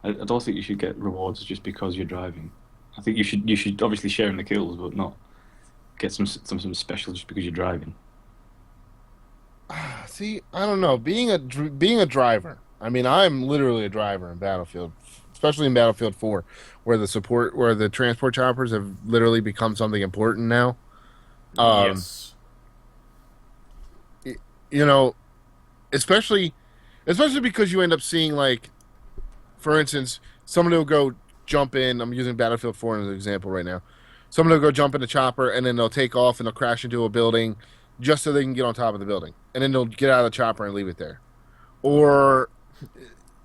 I don't think you should get rewards just because you're driving. I think you should obviously share in the kills, but not get some special just because you're driving. See, I don't know. Being a driver. I mean, I'm literally a driver in Battlefield, especially in Battlefield 4, where the transport choppers have literally become something important now. Yes. Especially because you end up seeing, like, for instance, somebody will go jump in. I'm using Battlefield 4 as an example right now. Someone will go jump in a chopper, and then they'll take off and they'll crash into a building just so they can get on top of the building. And then they'll get out of the chopper and leave it there. Or,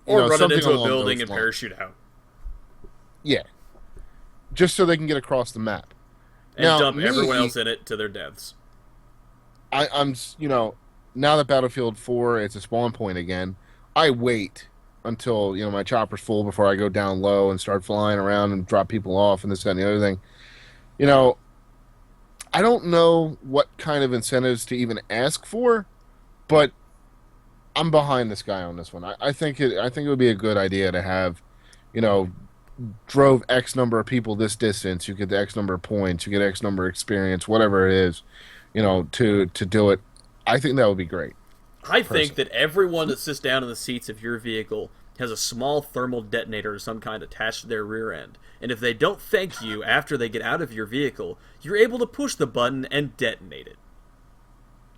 Or run it something into a along building those and lines. parachute out. Yeah. Just so they can get across the map. And Now, dump everyone me- else in it to their deaths. I'm, now that Battlefield 4, it's a spawn point again, I wait until, my chopper's full before I go down low and start flying around and drop people off and this, that, and the other thing. I don't know what kind of incentives to even ask for, but I'm behind this guy on this one. I think it would be a good idea to have, drove X number of people this distance, you get the X number of points, you get X number of experience, whatever it is, to do it. I think that would be great. I think that everyone that sits down in the seats of your vehicle has a small thermal detonator of some kind attached to their rear end. And if they don't thank you after they get out of your vehicle, you're able to push the button and detonate it.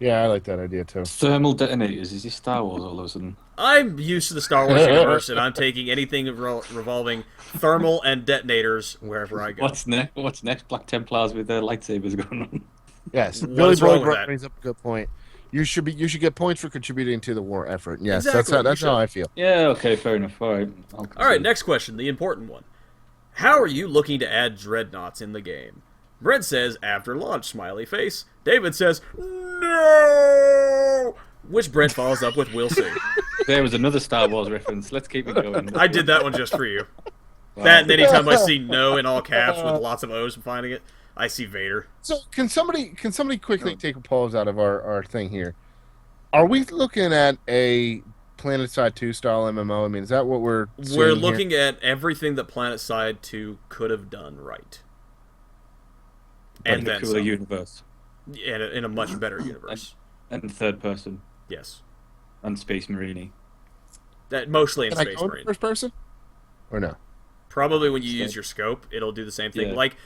Yeah, I like that idea too. Thermal detonators. Is this Star Wars all of a sudden? I'm used to the Star Wars universe, and I'm taking anything revolving thermal and detonators wherever I go. What's next? What's next? Black Templars with their lightsabers going on. Yes, What Billy is wrong Boyd with that? brings up a good point. You should get points for contributing to the war effort. Yes, Exactly, that's you how should. I feel. Yeah. Okay. Fair enough. All right. All right, next question, the important one. How are you looking to add dreadnoughts in the game? Brent says, after launch, smiley face. David says, no! Which Brent follows up with, we'll see. There was another Star Wars reference. Let's keep it going. I did that one just for you. Wow. That and anytime I see no in all caps with lots of O's and finding it, I see Vader. So can somebody quickly take a pause out of our thing here? Are we looking at a PlanetSide 2 style MMO? I mean, is that what we're seeing We're here? looking at everything that PlanetSide 2 could have done right. And in then a cooler some. universe In a much better universe. and third person Yes. and Space Marine. That mostly in Can I Space go in Marine. first person? Or no? Probably when you use your scope, it'll do the same thing. Yeah. Like,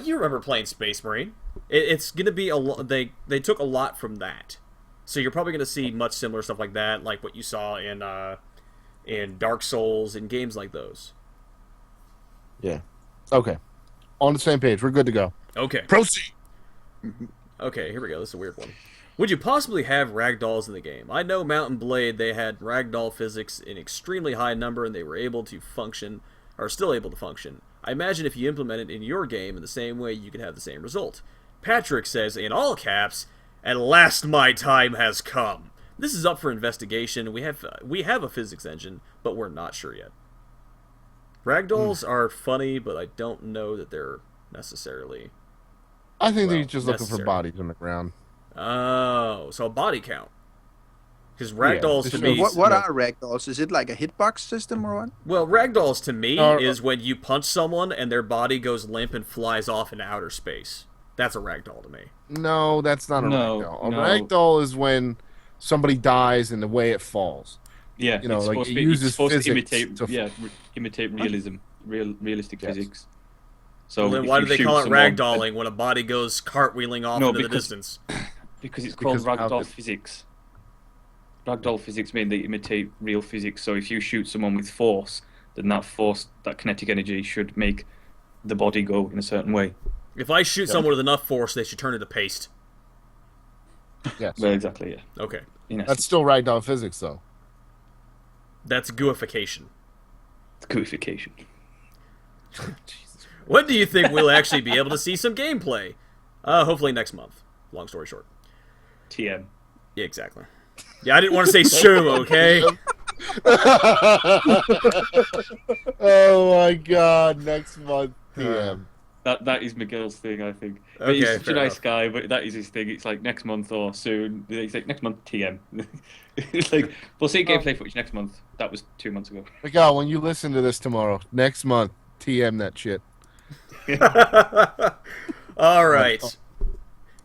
you remember playing Space Marine? It's going to be a lot. They took a lot from that, so you're probably going to see much similar stuff like that, like what you saw in Dark Souls and games like those. Yeah. Okay. On the same page. We're good to go. Okay. Proceed. Okay, here we go. This is a weird one. Would you possibly have ragdolls in the game? I know Mountain Blade, they had ragdoll physics in extremely high number, and they were able to function, are still able to function. I imagine if you implement it in your game in the same way, you could have the same result. Patrick says, in all caps, "At last my time has come." This is up for investigation. We have a physics engine, but we're not sure yet. Ragdolls are funny, but I don't know that they're necessarily... I think Well, they're just looking for necessary. bodies on the ground. Oh, so a body count. Because ragdolls to Yeah, me... What are ragdolls? Is it like a hitbox system or what? Well, ragdolls to me Uh, is when you punch someone and their body goes limp and flies off in outer space. That's a ragdoll to me. No, that's not a No, ragdoll. A no. ragdoll is when somebody dies and the way it falls. Yeah, You know, it's like, supposed it to be, uses it's supposed to physics imitate, to- imitate realism, realistic Yes. physics. So Well, then if why you do they shoot call it someone- ragdolling when a body goes cartwheeling off No, into the because- distance? Because it's Because called how ragdoll it- physics. Ragdoll physics mean they imitate real physics. So if you shoot someone with force, then that force, that kinetic energy, should make the body go in a certain way. If I shoot someone with enough force, they should turn into paste. Yes. Well, exactly, yeah. Okay. In essence, That's still ragdoll physics, though. That's gooification. it's gooification. When do you think we'll actually be able to see some gameplay? Hopefully next month. Long story short. TM. Yeah, exactly. Yeah, I didn't want to say soon, okay? Oh my god, next month PM. That is Miguel's thing, I think. But Okay, he's such a fair nice enough. guy, but that is his thing. It's like next month or soon. It's like next month TM. It's like we'll see gameplay footage next month. That was 2 months ago. Miguel, when you listen to this tomorrow, next month, TM that shit. All right.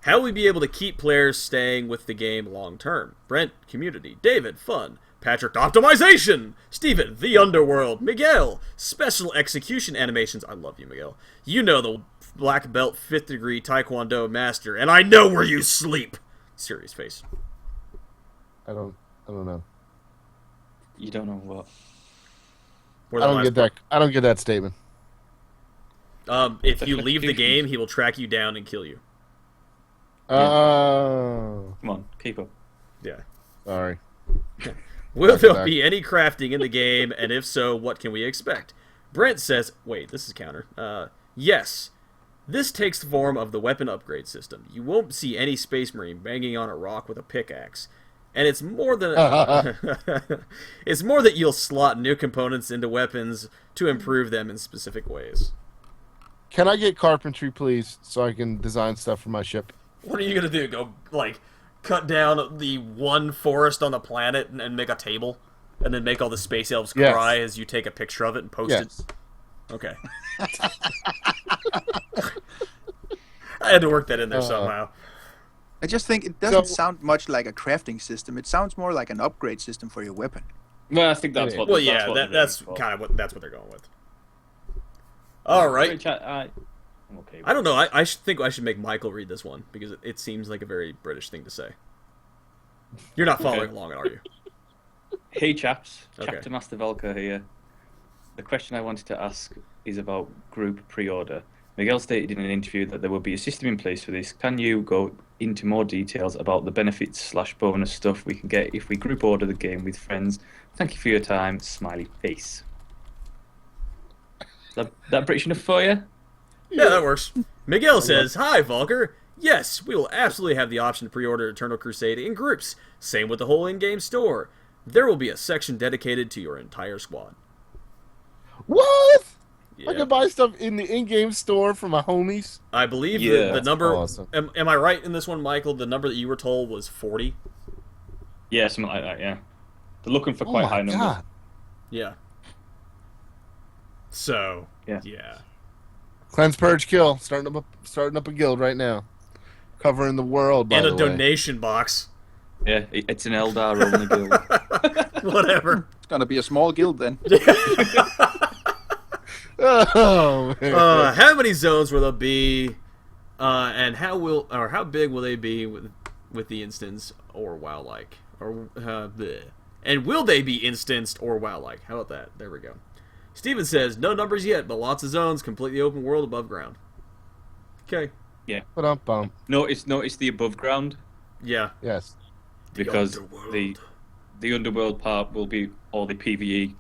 How will we be able to keep players staying with the game long term? Brent, community. David, fun. Patrick, optimization. Steven, the underworld. Miguel, special execution animations. I love you, Miguel. You know the black belt 5th degree Taekwondo master, and I know where you sleep. Serious face. I don't know. You don't know what. Where I the don't last get that. I don't get that statement. If you leave the game, he will track you down and kill you. Oh. Come on, keep up. Yeah. Sorry. Will there be any crafting in the game, and if so, what can we expect? Brent says, wait, this is counter. Yes. This takes the form of the weapon upgrade system. You won't see any Space Marine banging on a rock with a pickaxe. And it's more than it's more that you'll slot new components into weapons to improve them in specific ways. Can I get carpentry, please, so I can design stuff for my ship? What are you gonna do? Go like cut down the one forest on the planet and make a table, and then make all the space elves cry as you take a picture of it and post it? Okay. I had to work that in there somehow. I just think it doesn't sound much like a crafting system. It sounds more like an upgrade system for your weapon. Well, I think that's what. Well, yeah, that's kind of what they're going with. All right. I'm okay. I don't know. I think I should make Michael read this one because it seems like a very British thing to say. You're not following along, are you? Hey chaps, Okay. Chapter Master Velka here. The question I wanted to ask is about group pre-order. Miguel stated in an interview that there will be a system in place for this. Can you go into more details about the benefits/bonus stuff we can get if we group order the game with friends? Thank you for your time. Smiley face. Is that British enough for you? Yeah, that works. Miguel says, "Hi, Volker. Yes, we will absolutely have the option to pre-order Eternal Crusade in groups. Same with the whole in-game store. There will be a section dedicated to your entire squad." What? Yeah. I can buy stuff in the in-game store for my homies. I believe the number. Awesome. Am I right in this one, Michael? The number that you were told was 40. Yeah, something like that. Yeah, they're looking for quite high numbers. Yeah. So yeah. Cleanse, purge, kill. Starting up a guild right now, covering the world. By And the a way. donation box. Yeah, it's an Eldar only guild. Whatever. It's gonna be a small guild then. Oh man. How many zones will there be? And how big will they be with the instance or WoW-like? And will they be instanced or WoW-like? How about that? There we go. Steven says, no numbers yet, but lots of zones, completely open world above ground. Okay. Yeah. Ba-dum-bum. Notice the above ground. Yeah. Yes. Because underworld. the underworld part will be all the PvE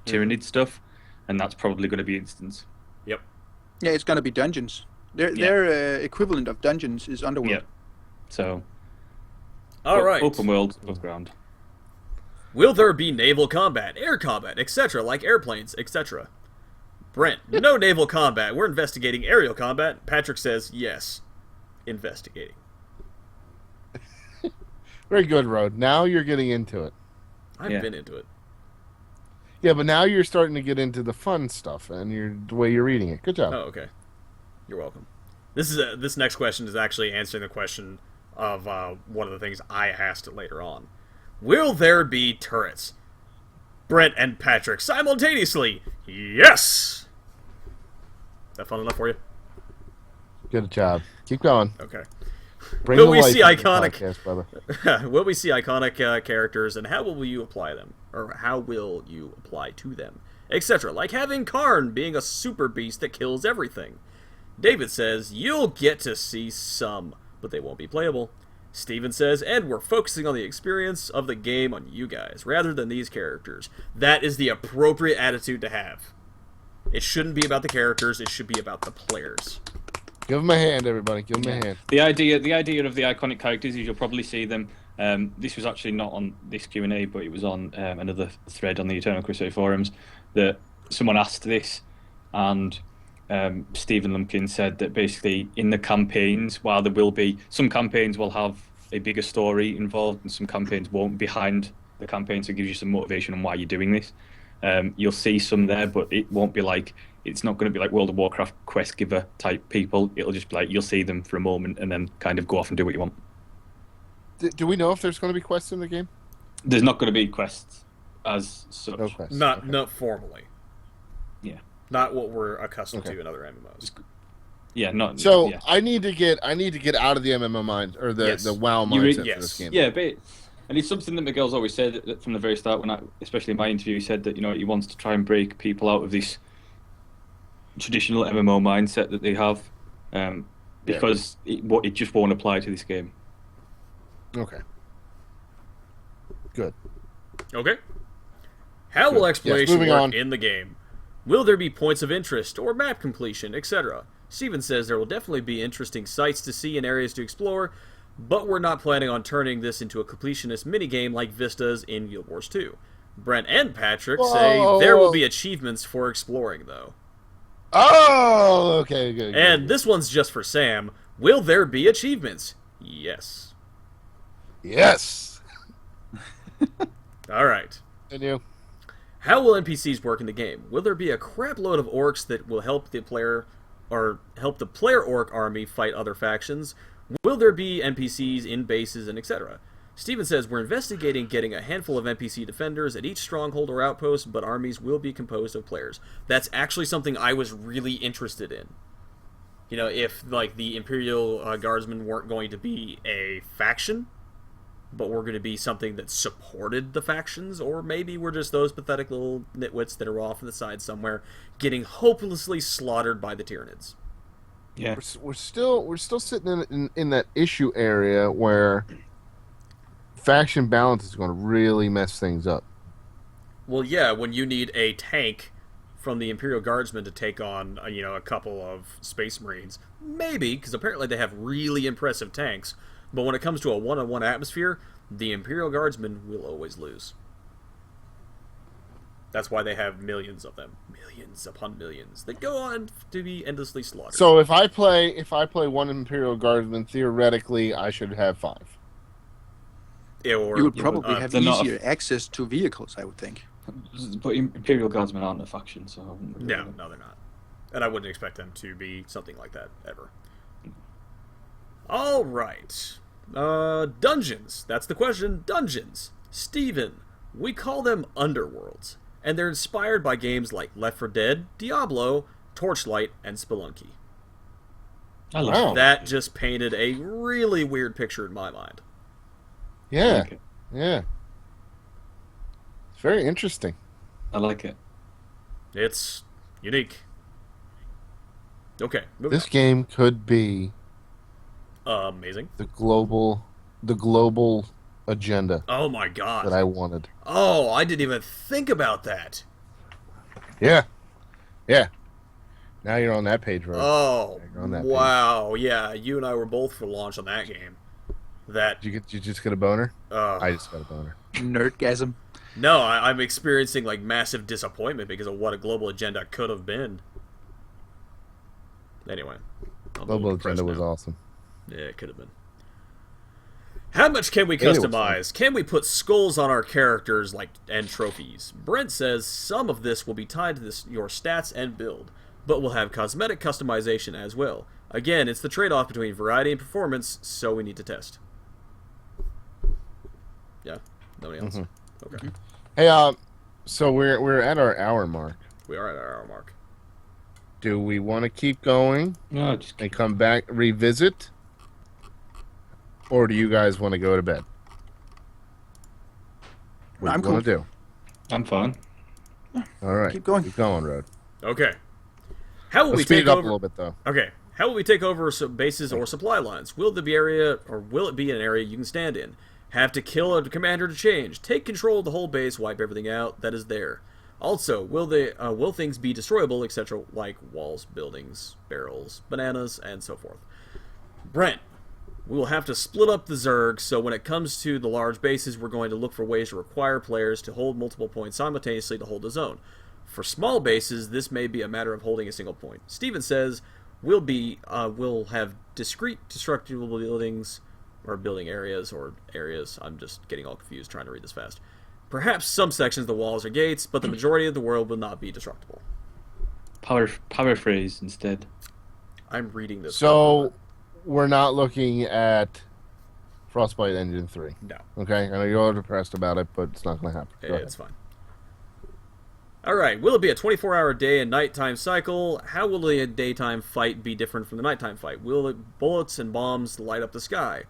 Tyranid stuff, and that's probably going to be instance. Yep. Yeah, it's gonna be dungeons. Their equivalent of dungeons is underworld. Yeah. So. All right. Open world above ground. Will there be naval combat, air combat, etc., like airplanes, etc.? Brent, no naval combat. We're investigating aerial combat. Patrick says, yes. Investigating. Very good, Road. Now you're getting into it. I've been into it. Yeah, but now you're starting to get into the fun stuff and the way you're reading it. Good job. Oh, okay. You're welcome. This next question is actually answering the question of one of the things I asked later on. Will there be turrets? Brent and Patrick simultaneously. Yes! That fun enough for you? Good job. Keep going. Okay. Bring Will the we life see into the iconic? podcast, brother. Will we see iconic characters, and how will you apply them, or how will you apply to them, etc.? Like having Karn being a super beast that kills everything. David says you'll get to see some, but they won't be playable. Steven says, and we're focusing on the experience of the game on you guys, rather than these characters. That is the appropriate attitude to have. It shouldn't be about the characters, it should be about the players. Give him a hand, everybody. Give him a hand. The idea of the iconic characters is you'll probably see them. This was actually not on this Q&A, but it was on another thread on the Eternal Crusade forums that someone asked this, and Stephen Lumpkin said that basically in the campaigns, while there will be some campaigns will have a bigger story involved and some campaigns won't behind the campaign, so it gives you some motivation on why you're doing this. You'll see some there, but it won't be like, it's not going to be like World of Warcraft quest giver type people. It'll just be like you'll see them for a moment and then kind of go off and do what you want. Do we know if there's going to be quests in the game? There's not going to be quests as such. No quests. Not formally. Yeah. Not what we're accustomed to in other MMOs. Yeah, not So yeah. I need to get out of the MMO mind or the WoW mindset for this game. Yeah, but and it's something that Miguel's always said from the very start. Especially in my interview, he said that he wants to try and break people out of this traditional MMO mindset that they have, because it just won't apply to this game. Okay. Good. Okay. How will Good. exploration moving work on. in the game? Will there be points of interest or map completion, etc.? Steven says there will definitely be interesting sights to see and areas to explore, but we're not planning on turning this into a completionist minigame like Vistas in Guild Wars 2. Brent and Patrick say there will be achievements for exploring, though. Oh, okay, good. And this one's just for Sam. Will there be achievements? Yes. Yes. All right. And you? How will NPCs work in the game? Will there be a crap load of orcs that will help the player orc army fight other factions? Will there be NPCs in bases and etc.? Steven says we're investigating getting a handful of NPC defenders at each stronghold or outpost, but armies will be composed of players. That's actually something I was really interested in. You know, if like the Imperial Guardsmen weren't going to be a faction, but we're going to be something that supported the factions, or maybe we're just those pathetic little nitwits that are off on the side somewhere getting hopelessly slaughtered by the Tyranids. Yeah, We're still sitting in that issue area where faction balance is going to really mess things up. Well, yeah, when you need a tank from the Imperial Guardsmen to take on, a couple of Space Marines, maybe, because apparently they have really impressive tanks, but when it comes to a one-on-one atmosphere, the Imperial Guardsmen will always lose. That's why they have millions of them. Millions upon millions. That go on to be endlessly slaughtered. So if I play one Imperial Guardsman, theoretically I should have 5. Or, You would probably have they're not easier access to vehicles, I would think. but Imperial Guardsmen aren't a faction, so No, they're not. And I wouldn't expect them to be something like that, ever. All right. Dungeons. That's the question. Dungeons. Steven, we call them underworlds, and they're inspired by games like Left 4 Dead, Diablo, Torchlight, and Spelunky. I love That just painted a really weird picture in my mind. Yeah, like it. yeah. It's very interesting. I like it. It's unique. Okay, moving This game could be on. Amazing. the global agenda Oh my god. that I wanted. Oh, I didn't even think about that. Yeah, yeah. Now you're on that page, right? Oh, You're on that wow. Yeah, you and I were both for launch on that game. That, Did you just get a boner? uh, I just got a boner. Nerdgasm. no, I'm experiencing like massive disappointment because of what a global agenda could have been. Anyway. I'm a Global little depressed agenda was now. awesome. Yeah, it could have been. How much can we It was customize? Can we put skulls on our characters and trophies? Brent says some of this will be tied to your stats and build, but we'll have cosmetic customization as well. Again, it's the trade-off between variety and performance, so we need to test. Yeah, nobody else. Okay, Hey, so we're at our hour mark. we are at our hour mark. Do we want to keep going No, just and come back, revisit? Or do you guys want to go to bed? What I'm do you want to do? I'm fine. All right. Keep going. Keep going, Road. Okay. How will Let's we speed take it up over? a little bit, though. Okay. How will we take over some bases or supply lines? Will it be an area you can stand in? Have to kill a commander to change. Take control of the whole base, wipe everything out that is there. Also, will things be destroyable, etc., like walls, buildings, barrels, bananas, and so forth? Brent, we will have to split up the Zerg, so when it comes to the large bases, we're going to look for ways to require players to hold multiple points simultaneously to hold a zone. For small bases, this may be a matter of holding a single point. Steven says we'll have discrete destructible buildings, or building areas, or areas. I'm just getting all confused trying to read this fast. Perhaps some sections of the walls or gates, but the majority of the world will not be destructible. Paraphrase instead. I'm reading this. So we're not looking at Frostbite Engine 3. No. Okay? I know you're all depressed about it, but it's not going to happen. Go ahead. It's fine. Alright, will it be a 24-hour day and nighttime cycle? How will the daytime fight be different from the nighttime fight? Will bullets and bombs light up the sky?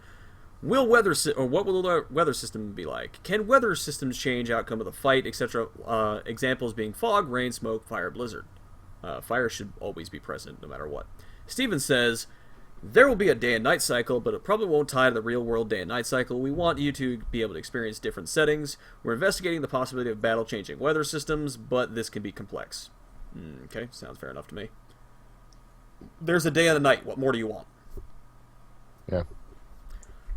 What will the weather system be like? Can weather systems change outcome of the fight, etc.? Examples being fog, rain, smoke, fire, blizzard. Fire should always be present, no matter what. Steven says, there will be a day and night cycle, but it probably won't tie to the real world day and night cycle. We want you to be able to experience different settings. We're investigating the possibility of battle changing weather systems, but this can be complex. Okay, sounds fair enough to me. There's a day and a night. What more do you want? Yeah.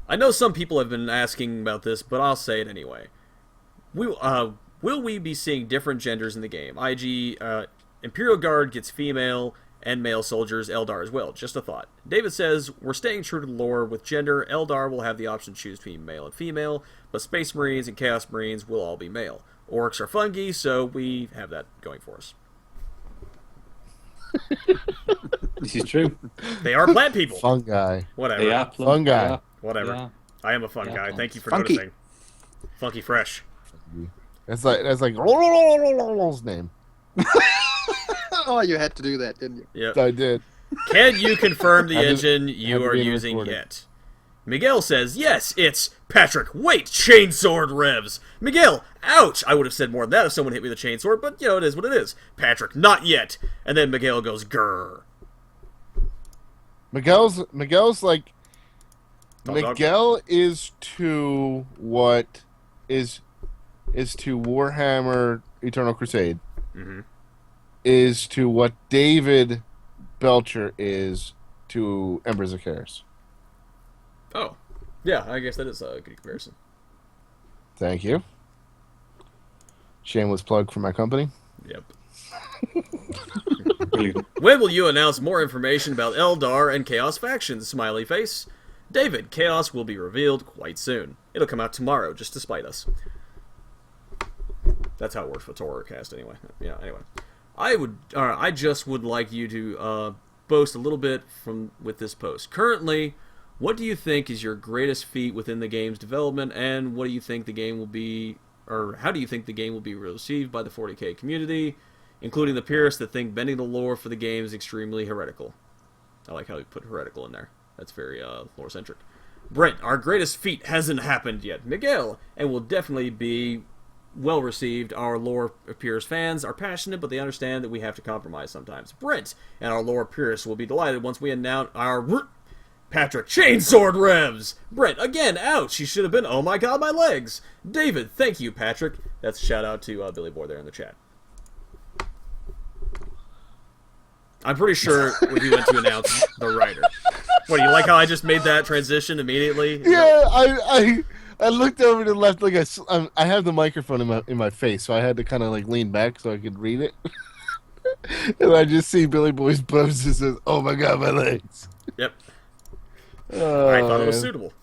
I know some people have been asking about this, but I'll say it anyway. Will we be seeing different genders in the game? IG, Imperial Guard gets female and male soldiers, Eldar as well. Just a thought. David says, we're staying true to the lore with gender. Eldar will have the option to choose between male and female, but Space Marines and Chaos Marines will all be male. Orcs are fungi, so we have that going for us. This is true. They are plant people. Fungi. Whatever. They are Fungi. Whatever. Yeah. I am a fun Yeah, guy. plants. Thank you for Funky. noticing. Funky Fresh. That's like Lol's name. Oh, you had to do that, didn't you? Yep. I did. Can you confirm the I didn't- engine had you to are be in using recording. yet? Miguel says, yes, it's Patrick. Wait, chainsword revs. Miguel, ouch. I would have said more than that if someone hit me with a chainsword, but, it is what it is. Patrick, not yet. And then Miguel goes, grrr. Miguel's like Dog, dog. Miguel is to what is to Warhammer Eternal Crusade. Mm-hmm. Is to what David Belcher is to Embers of Chaos. Oh. Yeah, I guess that is a good comparison. Thank you. Shameless plug for my company. Yep. Brilliant. When will you announce more information about Eldar and Chaos factions? Smiley face. David, Chaos will be revealed quite soon. It'll come out tomorrow, just to spite us. That's how it works with Torahcast, anyway. Yeah. Anyway, I just would like you to boast a little bit with this post. Currently, what do you think is your greatest feat within the game's development, and what do you think the game will be, or how do you think the game will be received by the 40k community, including the purists that think bending the lore for the game is extremely heretical? I like how you put heretical in there. That's very lore-centric. Brent, our greatest feat hasn't happened yet. Miguel, and will definitely be well received. Our lore purist fans are passionate, but they understand that we have to compromise sometimes. Brent, and our lore purists will be delighted once we announce our... Patrick, chainsword revs! Brent, again, ouch! He should have been, oh my god, my legs! David, thank you, Patrick. That's a shout out to Billy Boy there in the chat. I'm pretty sure we went to announce the writer. What, do you like how I just made that transition immediately? Yeah, I looked over to the left like I have the microphone in my face, so I had to kind of like lean back so I could read it. And I just see Billy Boy's post that says, "Oh my god, my legs." Yep. Oh, I thought it was man. suitable.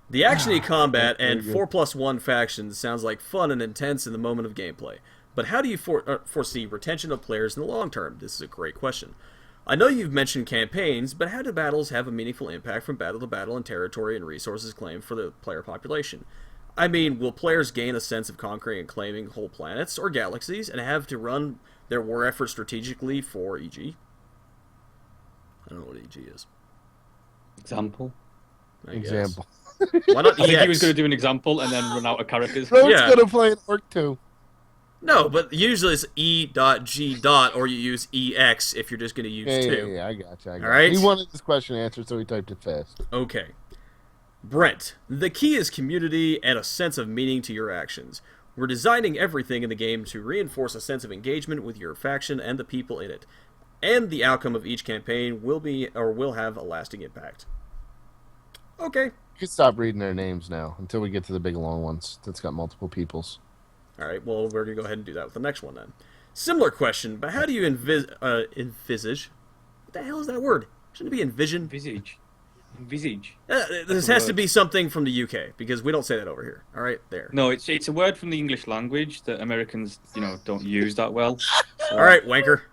The actiony combat and very good. 4+1 factions sounds like fun and intense in the moment of gameplay. But how do you foresee retention of players in the long term? This is a great question. I know you've mentioned campaigns, but how do battles have a meaningful impact from battle to battle and territory and resources claimed for the player population? I mean, will players gain a sense of conquering and claiming whole planets or galaxies and have to run their war effort strategically for EG? I don't know what EG is. Example. I guess. Example. Why not I think he was EX? going to do an example and then run out of characters. Road's Yeah. gonna play an orc too. No, but usually it's E.G. or you use EX if you're just going to use Yeah, two. I gotcha. All right. He wanted this question answered, so he typed it fast. Okay. Brent, the key is community and a sense of meaning to your actions. We're designing everything in the game to reinforce a sense of engagement with your faction and the people in it. And the outcome of each campaign will have a lasting impact. Okay. You can stop reading their names now until we get to the big long ones that's got multiple peoples. All right, well, we're going to go ahead and do that with the next one then. Similar question, but how do you envisage? What the hell is that word? Shouldn't it be envision? Visage. Visage. This has to be something from the UK, because we don't say that over here. All right, there. No, it's a word from the English language that Americans, don't use that well. So- All right, wanker.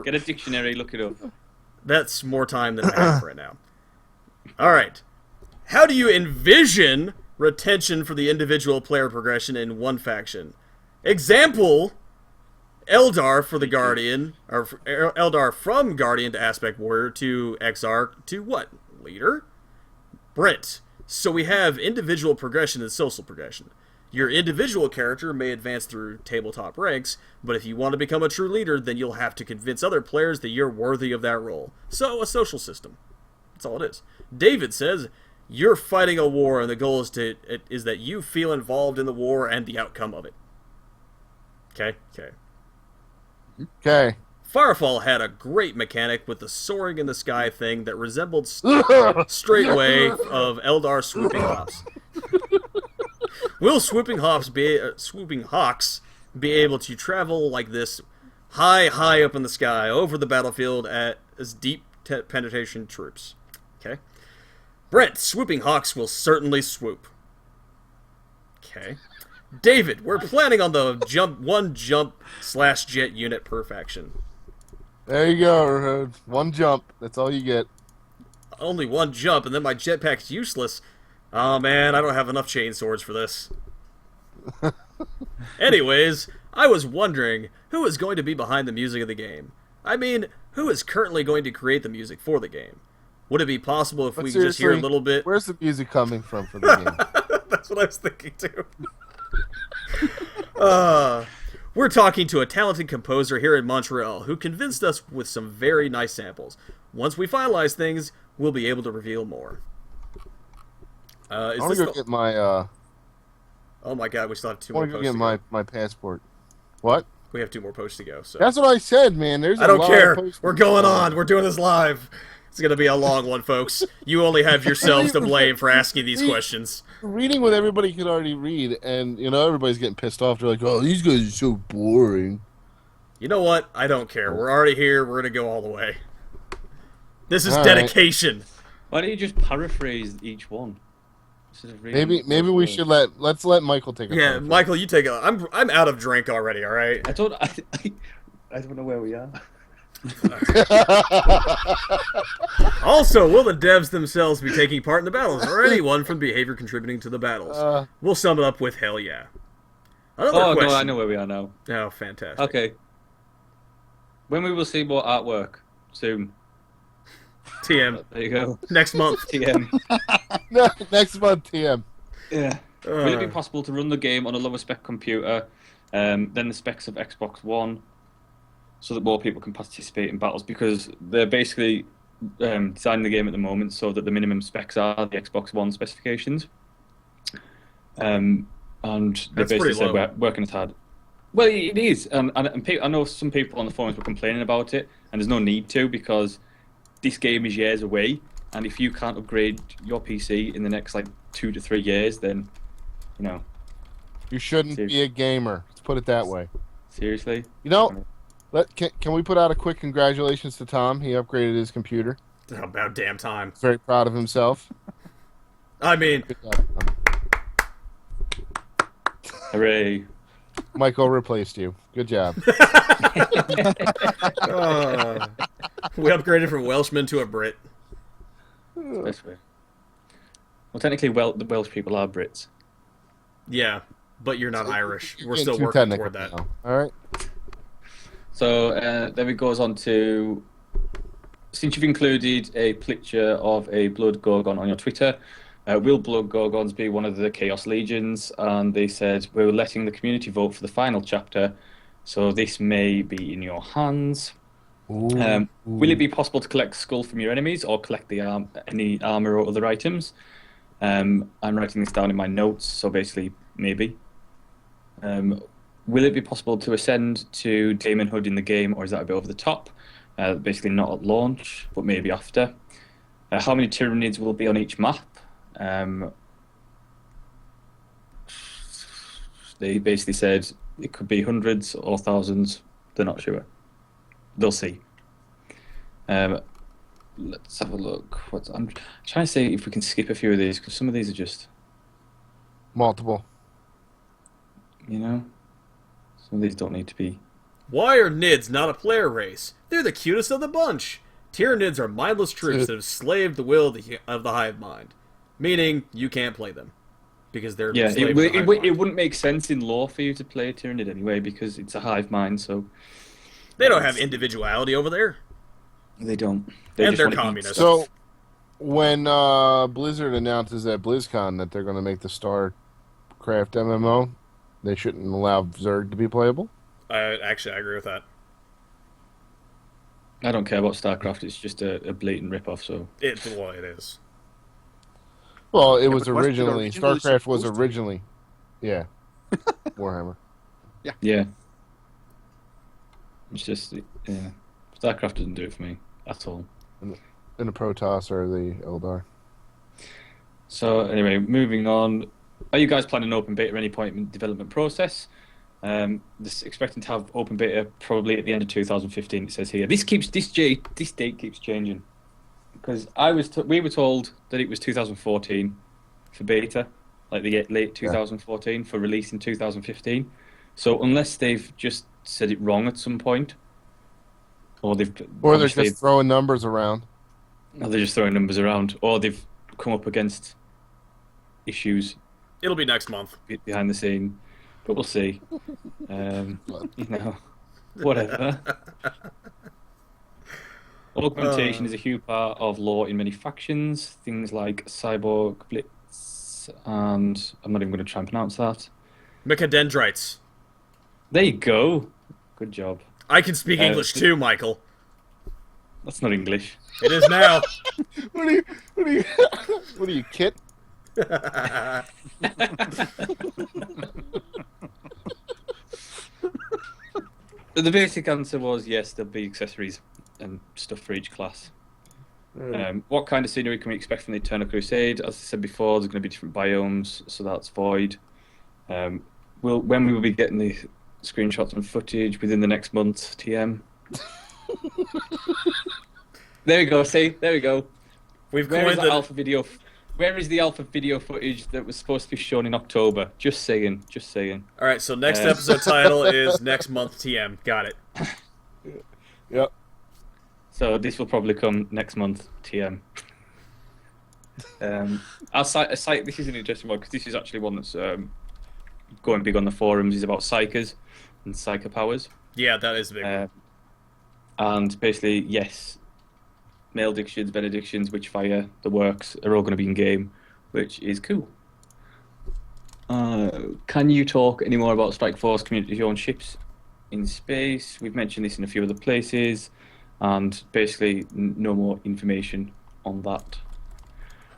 Get a dictionary, look it up. That's more time than I have right now. All right. How do you envision retention for the individual player progression in one faction? Example, Eldar for the Guardian, or Eldar from Guardian to Aspect Warrior to XR to what? Leader? Brent. So we have individual progression and social progression. Your individual character may advance through tabletop ranks, but if you want to become a true leader, then you'll have to convince other players that you're worthy of that role. So, a social system. That's all it is. David says, you're fighting a war, and the goal is that you feel involved in the war and the outcome of it. Okay? Okay. Firefall had a great mechanic with the soaring in the sky thing that resembled straightway of Eldar swooping hops. Will swooping hawks be able to travel like this high up in the sky over the battlefield as deep penetration troops? Okay. Brent, swooping hawks will certainly swoop. Okay. David, we're planning on the jump/jet unit per faction. There you go. One jump. That's all you get. Only one jump, and then my jetpack's useless. Oh man, I don't have enough chain swords for this. Anyways, I was wondering who is going to be behind the music of the game. I mean, who is currently going to create the music for the game? Would it be possible if we could just hear a little bit? Where's the music coming from for the game? That's what I was thinking too. We're talking to a talented composer here in Montreal who convinced us with some very nice samples. Once we finalize things, we'll be able to reveal more. I want to go get my. Oh my god, we still have 2 more posts. I want to go get my passport. What? We have 2 more posts to go. So that's what I said, man. I don't care. We're going on. We're doing this live. It's going to be a long one, folks. You only have yourselves to blame for asking these questions. Reading what everybody can already read, and, everybody's getting pissed off. They're like, oh, these guys are so boring. You know what? I don't care. We're already here. We're going to go all the way. This is dedication. Right. Why don't you just paraphrase each one? Maybe we should let's let Michael take a Yeah, Michael, you take a... I'm out of drink already, all right? I don't know where we are. Also, will the devs themselves be taking part in the battles, or anyone from behavior contributing to the battles? We'll sum it up with hell yeah. Another question. No, I know where we are now. Oh, fantastic. Okay. When we will see more artwork? Soon. TM. There you go. Next month. TM. Next month, TM. Yeah. Will it be possible to run the game on a lower spec computer than the specs of Xbox One, so that more people can participate in battles? Because they're basically designing the game at the moment so that the minimum specs are the Xbox One specifications. And they basically said we're working as hard. Well, it is. And I know some people on the forums were complaining about it, and there's no need to, because this game is years away, and if you can't upgrade your PC in the next 2 to 3 years, then you shouldn't be a gamer. Let's put it that way. Seriously. Can we put out a quick congratulations to Tom? He upgraded his computer. About damn time. Very proud of himself. I mean, hooray! Michael replaced you. Good job. We upgraded from Welshman to a Brit. That's weird. Well, technically, the Welsh people are Brits. Yeah, but you're not Irish. We're still working toward that. Now. All right. So then it goes on to, since you've included a picture of a Blood Gorgon on your Twitter, will Blood Gorgons be one of the Chaos Legions? And they said, we're letting the community vote for the final chapter, so this may be in your hands. Will it be possible to collect skull from your enemies, or collect any armor or other items? I'm writing this down in my notes, so basically, maybe. Will it be possible to ascend to Daemonhood in the game, or is that a bit over the top? Basically not at launch, but maybe after. How many Tyranids will be on each map? They basically said it could be hundreds or thousands. They're not sure. They'll see. Let's have a look. I'm trying to see if we can skip a few of these, because some of these are just... multiple. Some of these don't need to be... Why are Nids not a player race? They're the cutest of the bunch. Tyranids are mindless troops that have slaved the will of the hive mind. Meaning, you can't play them. Because they're it wouldn't make sense in lore for you to play a Tyranid anyway, because it's a hive mind, so... They don't have individuality over there. They don't. They're communists. So, when Blizzard announces at BlizzCon that they're going to make the Star StarCraft MMO, they shouldn't allow Zerg to be playable. I agree with that. I don't care about StarCraft. It's just a blatant rip-off. So It is. Well, it Yeah, was but wasn't it originally originally StarCraft was supposed to be? originally, yeah, Warhammer. yeah, it's just StarCraft doesn't do it for me at all. And the Protoss or the Eldar. So anyway, moving on. Are you guys planning open beta at any point in the development process? Expecting to have open beta probably at the end of 2015. It says here. This date keeps changing because we were told that it was 2014 for beta, like the late 2014 for release in 2015. So unless they've just said it wrong at some point, or they're just throwing numbers around. Or they're just throwing numbers around, or they've come up against issues. It'll be next month. Behind the scene, but we'll see. Whatever. Augmentation is a huge part of lore in many factions. Things like Cyborg, Blitz, and I'm not even going to try and pronounce that. Mechadendrites. There you go. Good job. I can speak English too, Michael. That's not English. It is now. What are you, Kit? The basic answer was yes, there'll be accessories and stuff for each class. What kind of scenery can we expect from the Eternal Crusade? As I said before, there's going to be different biomes, so that's void. When we will be getting the screenshots and footage within the next month, TM. There we go. See, there we go. Where is the alpha video? Where is the alpha video footage that was supposed to be shown in October? Just saying. All right, so next episode title is next month TM. Got it. Yep. So this will probably come next month TM. Our site. This is an interesting one because this is actually one that's going big on the forums. Is about psychers and psyker powers. Yeah, that is a big one. And basically, yes, maledictions, benedictions, witchfire, the works are all going to be in game, which is cool. Can you talk any more about Strike Force community-owned ships in space? We've mentioned this in a few other places, and basically no more information on that.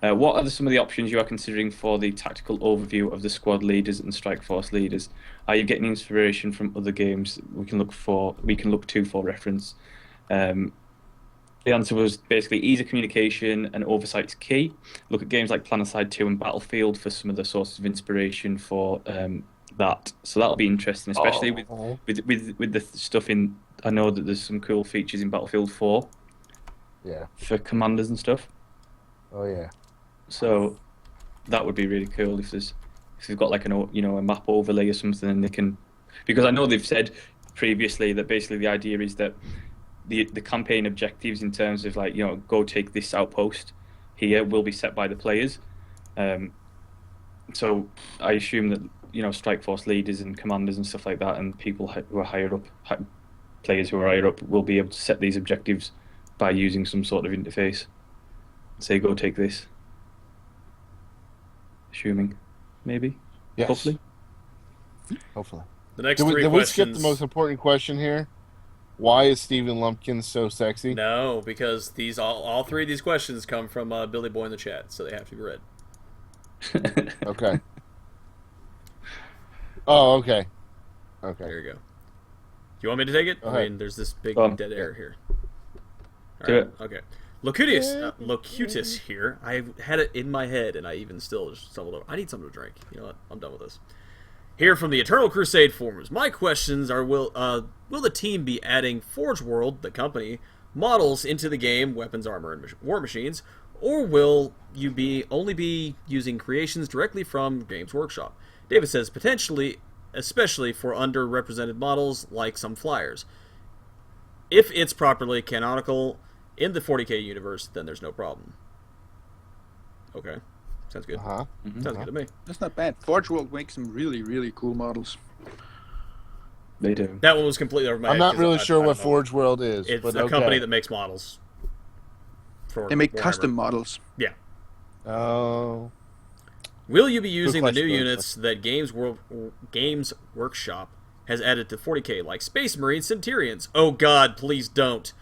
What are some of the options you are considering for the tactical overview of the squad leaders and Strike Force leaders? Are you getting inspiration from other games we can look to for reference? The answer was basically ease of communication and oversight's key. Look at games like Planetside 2 and Battlefield for some of the sources of inspiration for that. So that'll be interesting, especially with the stuff in. I know that there's some cool features in Battlefield 4. Yeah. For commanders and stuff. Oh yeah. So that would be really cool if they've got like a map overlay or something, and they can, because I know they've said previously that basically the idea is that the campaign objectives in terms of like go take this outpost here will be set by the players. So I assume that Strike Force leaders and commanders and stuff like that, and people who are higher up, players who are higher up, will be able to set these objectives by using some sort of interface. Say go take this. Assuming, maybe, yes. Hopefully. The next did three we questions. skip the most important question here? Why is Stephen Lumpkins so sexy? No, because all three of these questions come from Billy Boy in the chat, so they have to be read. Okay. Oh, okay. Okay. There you go. Do you want me to take it? I mean, there's this big dead air here. Do it. Okay. Locutus here. I had it in my head, and I even still just stumbled over. I need something to drink. You know what? I'm done with this. Here from the Eternal Crusade forums. My questions are: Will the team be adding Forge World, the company, models into the game, weapons, armor, and war machines, or will you only be using creations directly from Games Workshop? David says potentially, especially for underrepresented models like some flyers. If it's properly canonical in the 40k universe, then there's no problem. Okay. Sounds good. Uh-huh. Mm-hmm. Sounds good to me. That's not bad. Forge World makes some really, really cool models. They do. That one was completely over my head. I'm not really sure what Forge World is. It's but a company that makes models. They make Warhammer. custom models. Yeah. Oh. Will you be Good using the new question, units that Games Workshop has added to 40k, like Space Marine Centurions? Oh god, please don't.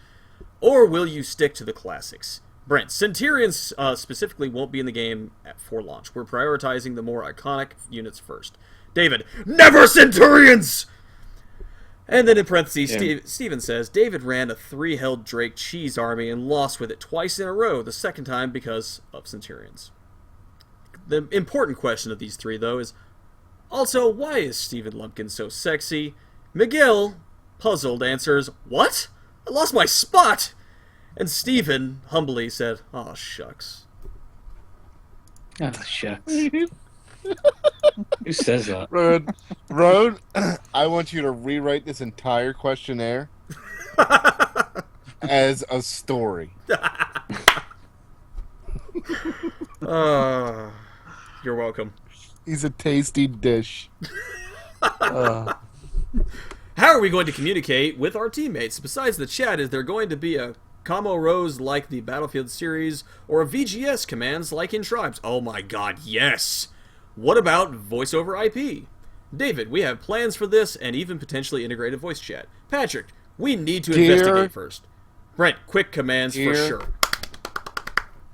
Or will you stick to the classics? Brent, Centurions specifically won't be in the game for launch. We're prioritizing the more iconic units first. David, never Centurions! And then in parentheses, Steven says, David ran a 3-held Drake cheese army and lost with it twice in a row, the second time because of Centurions. The important question of these three, though, is also, why is Steven Lumpkin so sexy? Miguel, puzzled, answers, what? I lost my spot! And Steven humbly said, oh, shucks. Oh, shucks. Who says that? Road, I want you to rewrite this entire questionnaire as a story. You're welcome. He's a tasty dish. How are we going to communicate with our teammates? Besides the chat, is there going to be a Camo Rose like the Battlefield series, or a VGS commands like in Tribes? Oh my god, yes! What about voice over IP? David, we have plans for this and even potentially integrated voice chat. Patrick, we need to investigate first. Brent, quick commands for sure.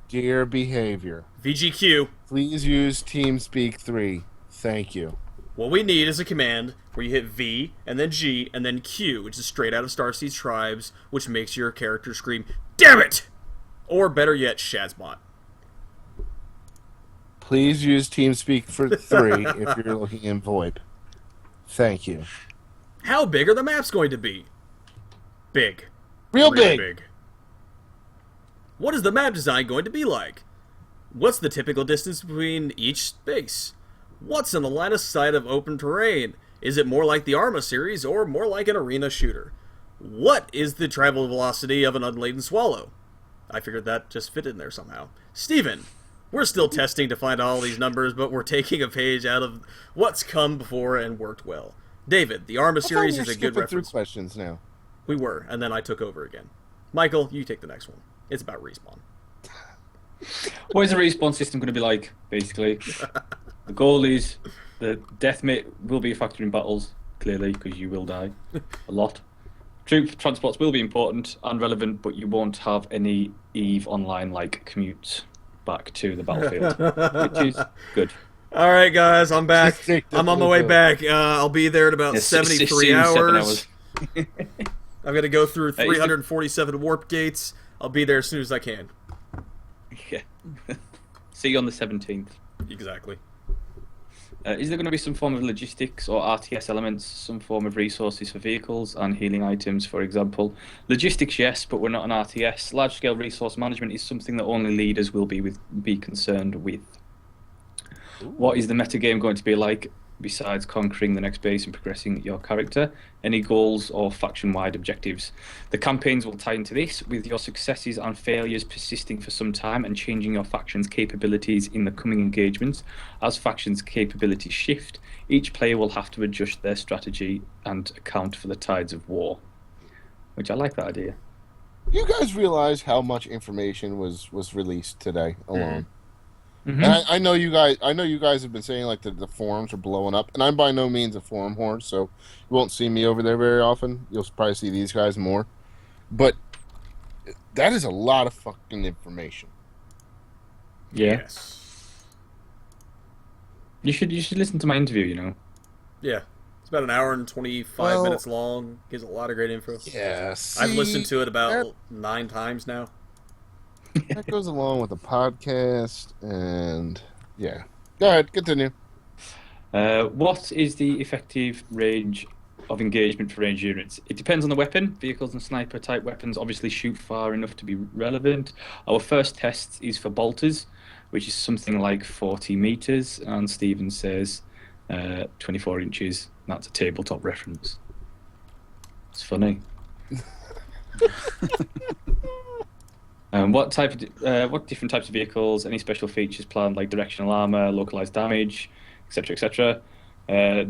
Dear behavior. VGQ. Please use TeamSpeak 3. Thank you. What we need is a command where you hit V, and then G, and then Q, which is straight out of Starseed Tribes, which makes your character scream, damn it! Or better yet, Shazbot. Please use TeamSpeak for 3 if you're looking in VoIP. Thank you. How big are the maps going to be? Big. Real Really big. What is the map design going to be like? What's the typical distance between each space? What's in the line of sight of open terrain? Is it more like the Arma series or more like an arena shooter? What is the travel velocity of an unladen swallow? I figured that just fit in there somehow. Steven, we're still testing to find all these numbers, but we're taking a page out of what's come before and worked well. David, the Arma series is a good reference. Through questions now. We were, and then I took over again. Michael, you take the next one. It's about respawn. What is the respawn system going to be like, basically? The goal is the deathmate will be a factor in battles, clearly, because you will die a lot. Troop transports will be important and relevant, but you won't have any EVE online like commutes back to the battlefield, which is good. All right, guys, I'm back. I'm on my way back. I'll be there in about 73 hours. I'm going to go through 347 warp gates. I'll be there as soon as I can. Yeah. See you on the 17th. Exactly. Is there going to be some form of logistics or RTS elements, some form of resources for vehicles and healing items, for example? Logistics, yes, but we're not an RTS. Large-scale resource management is something that only leaders will be concerned with. Ooh. What is the metagame going to be like, besides conquering the next base and progressing your character? Any goals or faction-wide objectives? The campaigns will tie into this, with your successes and failures persisting for some time and changing your faction's capabilities in the coming engagements. As factions' capabilities shift, each player will have to adjust their strategy and account for the tides of war. Which I like that idea. You guys realize how much information was released today alone? Mm-hmm. And I know you guys have been saying like the forums are blowing up, and I'm by no means a forum whore, so you won't see me over there very often. You'll probably see these guys more. But that is a lot of fucking information. Yeah. Yes. You should listen to my interview, you know. Yeah. It's about an hour and 25 minutes long. Gives a lot of great info. Yeah. I've listened to it about 9 times now. That goes along with the podcast, and yeah. Go ahead, continue. What is the effective range of engagement for ranged units? It depends on the weapon. Vehicles and sniper-type weapons obviously shoot far enough to be relevant. Our first test is for bolters, which is something like 40 meters, and Steven says 24 inches. That's a tabletop reference. It's funny. What different types of vehicles, any special features planned, like directional armor, localized damage, etc., etc.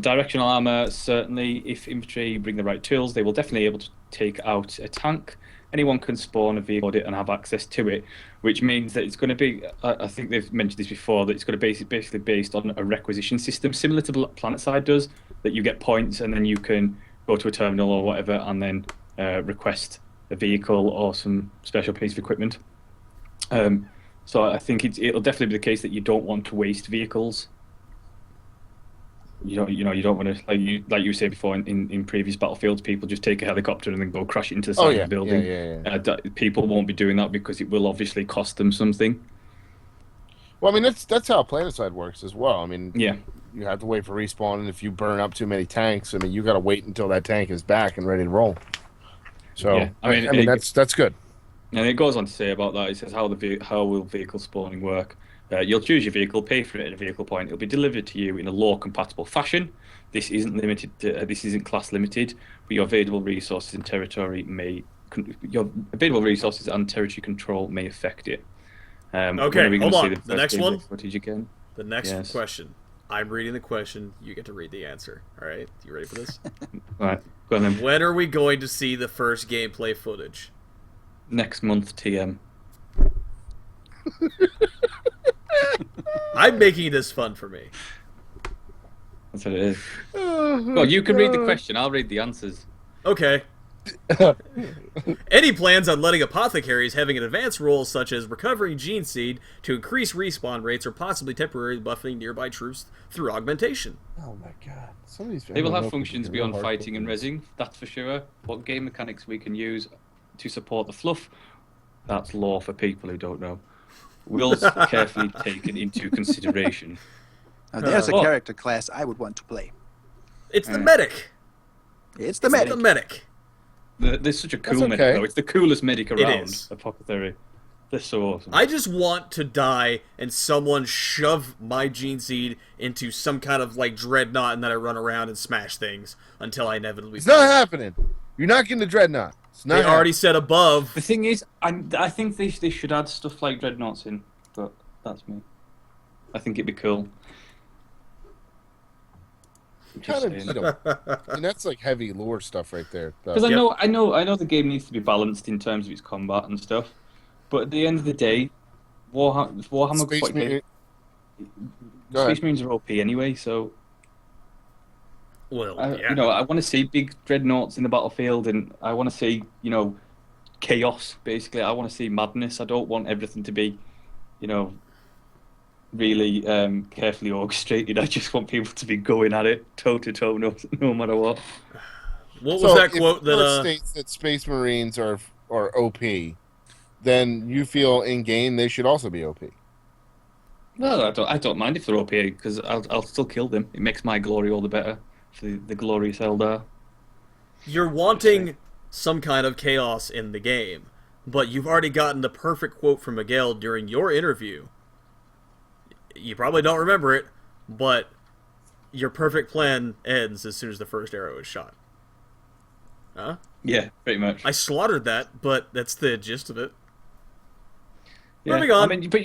Directional armor, certainly, if infantry bring the right tools, they will definitely be able to take out a tank. anyone can spawn a vehicle and have access to it, which means that it's going to be. I think they've mentioned this before, that it's going to be basically based on a requisition system similar to PlanetSide does. That you get points and then you can go to a terminal or whatever and then request a vehicle or some special piece of equipment. So I think it'll definitely be the case that you don't want to waste vehicles. You don't want to, like you said before in previous battlefields, people just take a helicopter and then go crash it into the side of the building. Yeah. People won't be doing that because it will obviously cost them something. Well, I mean, that's how PlanetSide works as well. I mean, Yeah. You have to wait for respawn, and if you burn up too many tanks, I mean, you got to wait until that tank is back and ready to roll. So, Yeah. I mean, that's good. And it goes on to say about that. It says how will vehicle spawning work? You'll choose your vehicle, pay for it at a vehicle point. It'll be delivered to you in a law-compatible fashion. This isn't this isn't class limited, but your available resources and territory control may affect it. Okay, hold on. The next one. Footage again? The next question. I'm reading the question. You get to read the answer. All right, you ready for this? All right, go on then. When are we going to see the first gameplay footage? Next month, TM. I'm making this fun for me. That's what it is. Well, you can read the question. I'll read the answers. Okay. Any plans on letting apothecaries having an advanced role such as recovering gene seed to increase respawn rates or possibly temporarily buffing nearby troops through augmentation? Oh my god. They will have functions beyond fighting and rezzing, that's for sure. What game mechanics we can use to support the fluff, that's lore for people who don't know. Will's carefully taken into consideration. Now, there's a character class I would want to play. It's the medic. It's the medic. The medic. There's such a cool medic, though. It's the coolest medic around. is. Apothecary. They're so awesome. I just want to die and someone shove my gene seed into some kind of like dreadnought and then I run around and smash things until I inevitably. It's not happening. You're not getting the dreadnought. It's not. They already said above. The thing is, I think they should add stuff like dreadnoughts in, but that's me. I think it'd be cool. Kind of need them. And that's like heavy lore stuff right there. Because I know the game needs to be balanced in terms of its combat and stuff, but at the end of the day, Warhammer Space Marines are OP anyway. So, well, I want to see big dreadnoughts in the battlefield, and I want to see chaos. Basically, I want to see madness. I don't want everything to be, really carefully orchestrated. I just want people to be going at it toe to toe, no matter what. What was that quote that states that Space Marines are OP? Then you feel in game they should also be OP. No, I don't mind if they're OP because I'll still kill them. It makes my glory all the better for the glorious Eldar. You're wanting some kind of chaos in the game, but you've already gotten the perfect quote from Miguel during your interview. You probably don't remember it, but your perfect plan ends as soon as the first arrow is shot. Huh? Yeah, pretty much. I slaughtered that, but that's the gist of it. Yeah. Moving on. I mean, but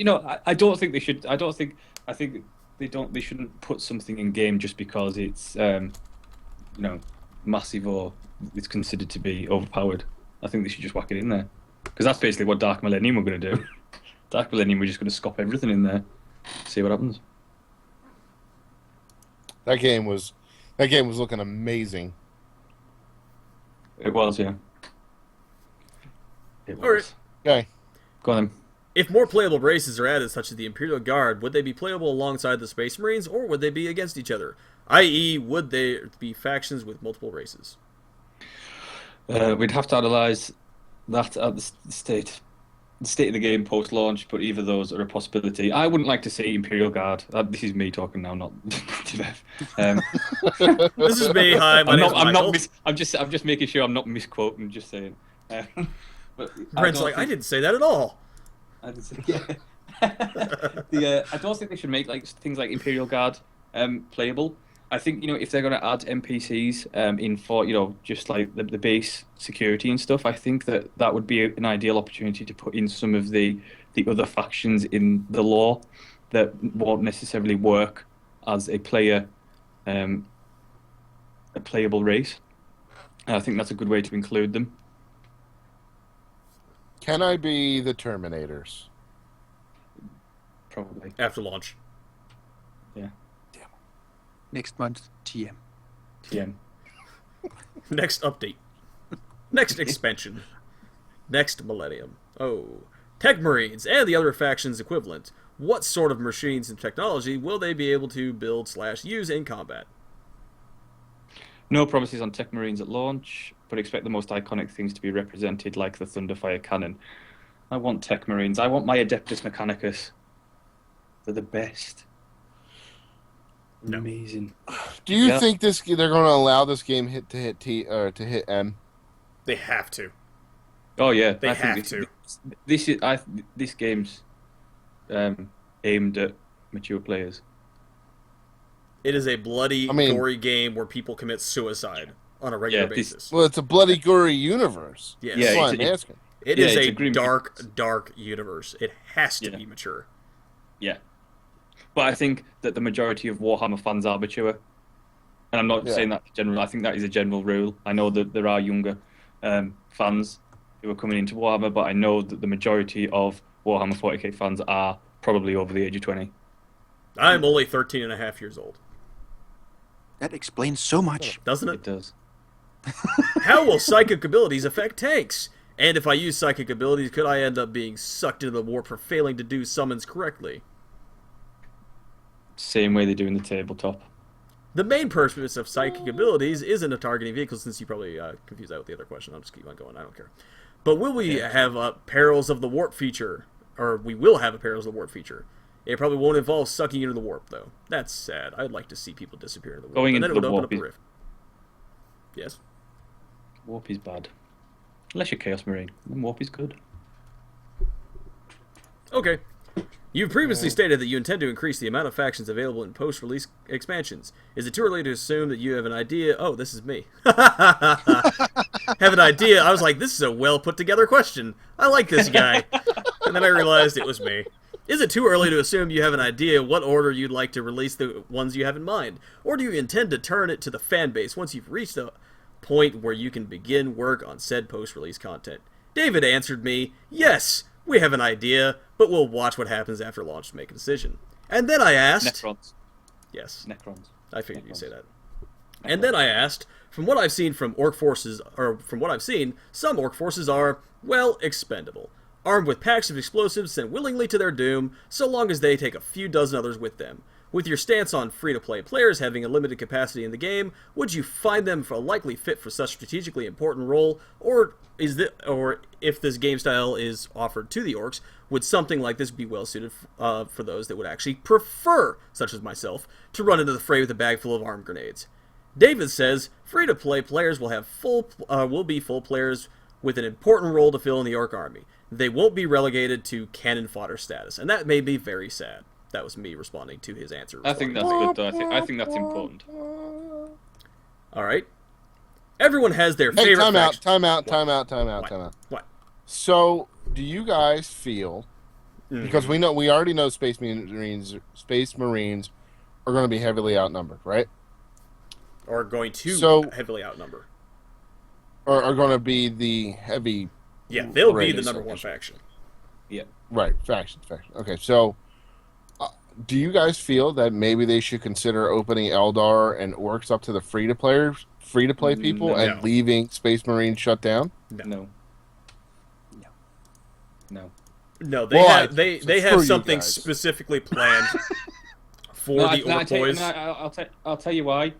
I don't think they should. I think they shouldn't put something in game just because it's massive or it's considered to be overpowered. I think they should just whack it in there because that's basically what Dark Millennium were going to do. Dark Millennium were just going to scop everything in there. See what happens. That game was looking amazing. It was, yeah. It was. All right. Okay. Go on then. If more playable races are added, such as the Imperial Guard, would they be playable alongside the Space Marines, or would they be against each other? I.e., would there be factions with multiple races? We'd have to analyse that at the state of the game post-launch, but either of those are a possibility. I wouldn't like to see Imperial Guard. This is me talking now, not Jeff. This is me. Hi, my name's Michael. I'm just making sure I'm not misquoting. Just saying. But Brent's like, I didn't say that at all. I didn't say. Yeah. I don't think they should make things like Imperial Guard playable. I think if they're going to add NPCs in for just like the base security and stuff, I think that would be an ideal opportunity to put in some of the other factions in the lore that won't necessarily work as a playable race. And I think that's a good way to include them. Can I be the Terminators? Probably. After launch. Yeah. Next month, TM. TM. Next update. Next expansion. Next millennium. Oh. Tech Marines and the other factions equivalent. What sort of machines and technology will they be able to build/use in combat? No promises on Tech Marines at launch, but expect the most iconic things to be represented, like the Thunderfire cannon. I want Tech Marines. I want my Adeptus Mechanicus. They're the best. No. Amazing. Do you Yeah. think they're going to allow this game to hit M? They have to. Oh yeah, They I think have to. this game's aimed at mature players. It is a bloody, I mean- gory game where people commit suicide on a regular Yeah, this- basis. Well, it's a bloody, gory universe. Yes. That's Yeah, why it's- I'm asking. It yeah, is it's a a grim dark, universe. dark universe. It has to Yeah. be mature. Yeah, but I think that the majority of Warhammer fans are mature, and I'm not Yeah. saying that in general. I think that is a general rule. I know that there are younger fans who are coming into Warhammer, but I know that the majority of Warhammer 40k fans are probably over the age of 20. I'm only 13 and a half years old. That explains so much. Doesn't It it? does. How will psychic abilities affect tanks? And if I use psychic abilities, could I end up being sucked into the warp for failing to do summons correctly? Same way they do in the tabletop. The main purpose of psychic abilities isn't a targeting vehicle, since you probably confused that with the other question. I'll just keep on going. I don't care. But will we have a Perils of the Warp feature? Or we will have a Perils of the Warp feature. It probably won't involve sucking into the warp, though. That's sad. I'd like to see people disappear into the warp. Going and then into it would the open warp up a is- rift. Yes? Warp is bad. Unless you're Chaos Marine, then Warp is good. Okay. You previously stated that you intend to increase the amount of factions available in post-release expansions. Is it too early to assume that you have an idea? Oh, this is me. Have an idea? I was like, this is a well-put-together question. I like this guy. And then I realized it was me. Is it too early to assume you have an idea what order you'd like to release the ones you have in mind? Or do you intend to turn it to the fan base once you've reached a point where you can begin work on said post-release content? David answered me, yes, we have an idea, but we'll watch what happens after launch to make a decision. And then I asked... Necrons. Yes, Necrons. I figured you'd say that. And then I asked, from what I've seen from orc forces, or from what I've seen, some orc forces are, well, expendable. Armed with packs of explosives sent willingly to their doom, so long as they take a few dozen others with them. With your stance on free-to-play players having a limited capacity in the game, would you find them a likely fit for such strategically important role, or if this game style is offered to the orcs, would something like this be well suited for those that would actually prefer, such as myself, to run into the fray with a bag full of armed grenades? David says free-to-play players will be full players with an important role to fill in the orc army. They won't be relegated to cannon fodder status, and that made me very sad. That was me responding to his answer. I think that's good, though. I think that's important. All right. Everyone has their Hey, favorite time out, faction. time out, time out, time out, What? time out. What? So, do you guys feel, because we already know Space Marines are going to be heavily outnumbered, right? Or going to So- heavily outnumber. Or are going to be the heavy, Yeah, they'll be race, the number I one guess. faction. Yeah. right? Faction. Okay, so do you guys feel that maybe they should consider opening Eldar and Orcs up to the free to play people, No. and leaving Space Marines shut down? No. No. No, they Well, have I- they screw have you something guys. specifically planned for No, the orc boys. I'll tell you why.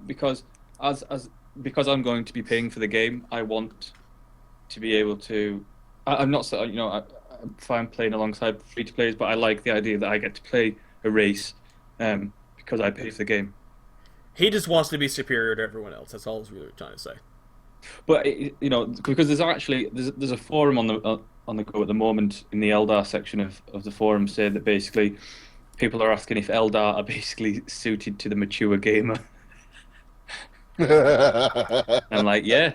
Because because I'm going to be paying for the game, I want to be able to. I'm not, I'm fine playing alongside free to players, but I like the idea that I get to play a race because I pay for the game. He just wants to be superior to everyone else. That's all he's really trying to say. But because there's a forum on the go at the moment in the Eldar section of the forum, say that basically people are asking if Eldar are basically suited to the mature gamer. I'm like, yeah,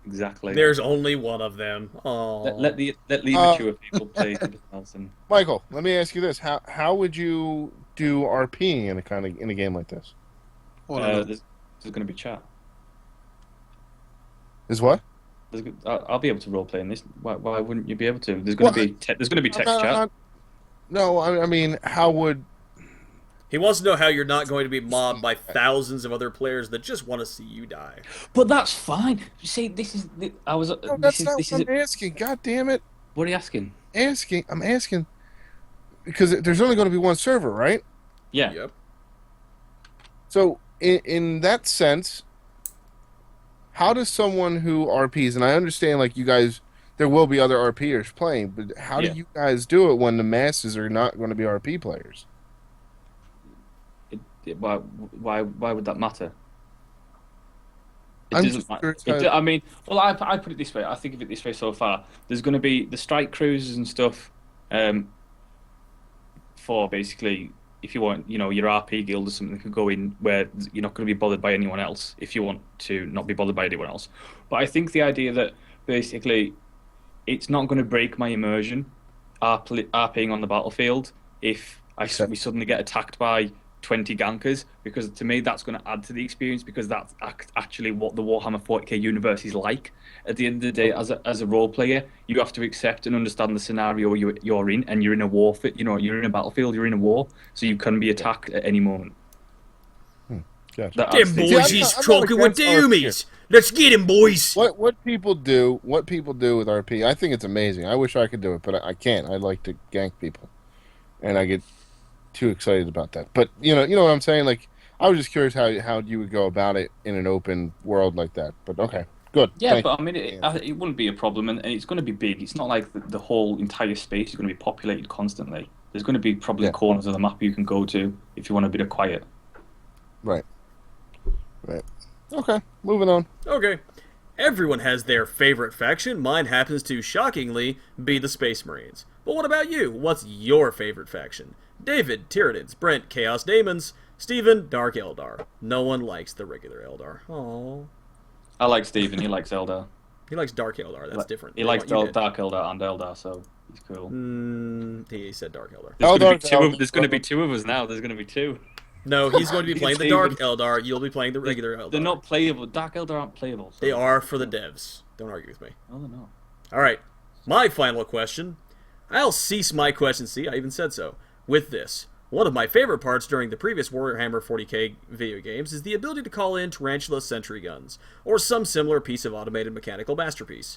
exactly. There's only one of them. Oh, let the mature people play something else. And Michael, let me ask you this: how would you do RPing in a game like this? All alone. there's going to be chat. Is what? I'll be able to role play in this. Why wouldn't you be able to? There's Well, going to be there's going to be text chat. No, I mean, how would He wants to know how you're not going to be mobbed by thousands of other players that just want to see you die. But that's fine. See, this is I was. No, This that's is not this what is. I'm asking. God damn it. What are you asking? I'm asking because there's only going to be one server, right? Yeah. Yep. So in that sense, how does someone who RPs, and I understand like you guys, there will be other RPers playing, but how Yeah. do you guys do it when the masses are not going to be RP players? Why would that matter? It I'm doesn't just matter. curious how- I mean, well, I put it this way. I think of it this way so far. There's going to be the strike cruises and stuff, for basically if you want, your RP guild or something that could go in where you're not going to be bothered by anyone else if you want to not be bothered by anyone else. But I think the idea that basically it's not going to break my immersion RPing on the battlefield if we suddenly get attacked by 20 gankers, because to me that's going to add to the experience, because that's actually what the Warhammer 40k universe is like. At the end of the day, as a role player, you have to accept and understand the scenario you're in, and you're in a war. You're in a battlefield, you're in a war, so you can be attacked at any moment. Gotcha. Them boys See, is I'm not talking with against RP. doomies. Let's get him, boys. What people do with RP, I think it's amazing. I wish I could do it, but I can't. I like to gank people, and I get too excited about that. But you know what I'm saying. Like, I was just curious how you would go about it in an open world like that. But okay, good. Yeah, Thank but you. I mean, it wouldn't be a problem, and it's going to be big. It's not like the whole entire space is going to be populated constantly. There's going to be probably corners of the map you can go to if you want a bit of quiet. Right. Okay, moving on. Okay. Everyone has their favorite faction. Mine happens to, shockingly, be the Space Marines. But what about you? What's your favorite faction? David, Tyranids, Brent, Chaos Daemons, Steven, Dark Eldar. No one likes the regular Eldar. Aww. I like Steven. He likes Eldar. He likes Dark Eldar. That's different. He likes Dark Eldar and Eldar, so he's cool. He said Dark Eldar. There's going to be two of us now. There's going to be two. No, he's going to be playing the Dark Eldar. You'll be playing the regular Eldar. They're not playable. Dark Eldar aren't playable. So. They are for the devs. Don't argue with me. No, they're not. All right. My final question. I'll cease my question. See, I even said so. With this. One of my favorite parts during the previous Warhammer 40k video games is the ability to call in tarantula sentry guns, or some similar piece of automated mechanical masterpiece.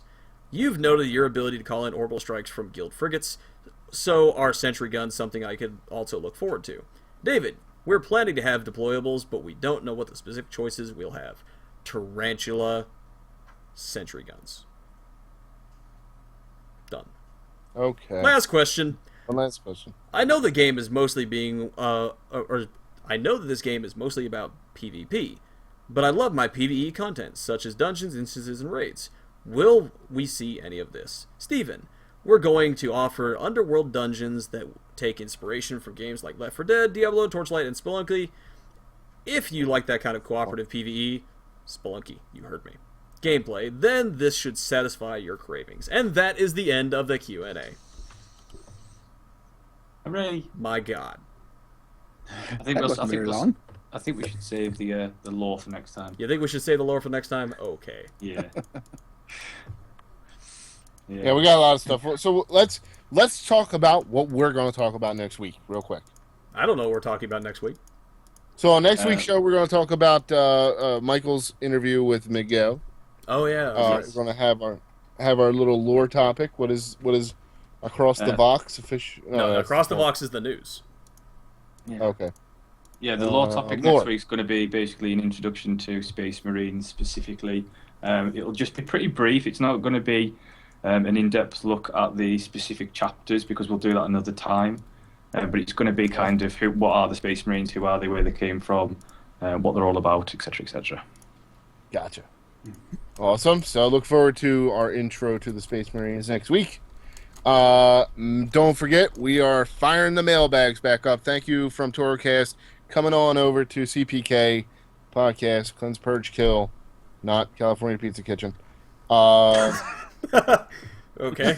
You've noted your ability to call in orbital strikes from guild frigates, so are sentry guns something I could also look forward to. David, we're planning to have deployables, but we don't know what the specific choices we'll have. Tarantula sentry guns. Done. Okay. Last question. One last question. I know the game is mostly I know that this game is mostly about PvP, but I love my PvE content, such as dungeons, instances, and raids. Will we see any of this? Steven, we're going to offer underworld dungeons that take inspiration from games like Left 4 Dead, Diablo, Torchlight, and Spelunky. If you like that kind of cooperative PvE, Spelunky, you heard me. Gameplay, then this should satisfy your cravings. And that is the end of the Q&A. Hooray! My God. That wasn't very long. I think we should save the lore for next time. You think we should save the lore for next time? Okay. Yeah. Yeah, we got a lot of stuff. So let's talk about what we're going to talk about next week, real quick. I don't know what we're talking about next week. So on next week's show, we're going to talk about Michael's interview with Miguel. Oh yeah. We're going to have our little lore topic. What is Across the Vox official? No, Across the Vox is the news. Yeah. Okay. Yeah, the lore topic next week's going to be basically an introduction to Space Marines specifically. It'll just be pretty brief. It's not going to be an in-depth look at the specific chapters, because we'll do that another time. But it's going to be kind of what are the Space Marines, who are they, where they came from, what they're all about, etc., etc. Gotcha. Awesome. So look forward to our intro to the Space Marines next week. Don't forget, we are firing the mailbags back up. Thank you from Torocast. Coming on over to CPK podcast, Cleanse, Purge, Kill, not California Pizza Kitchen. Okay.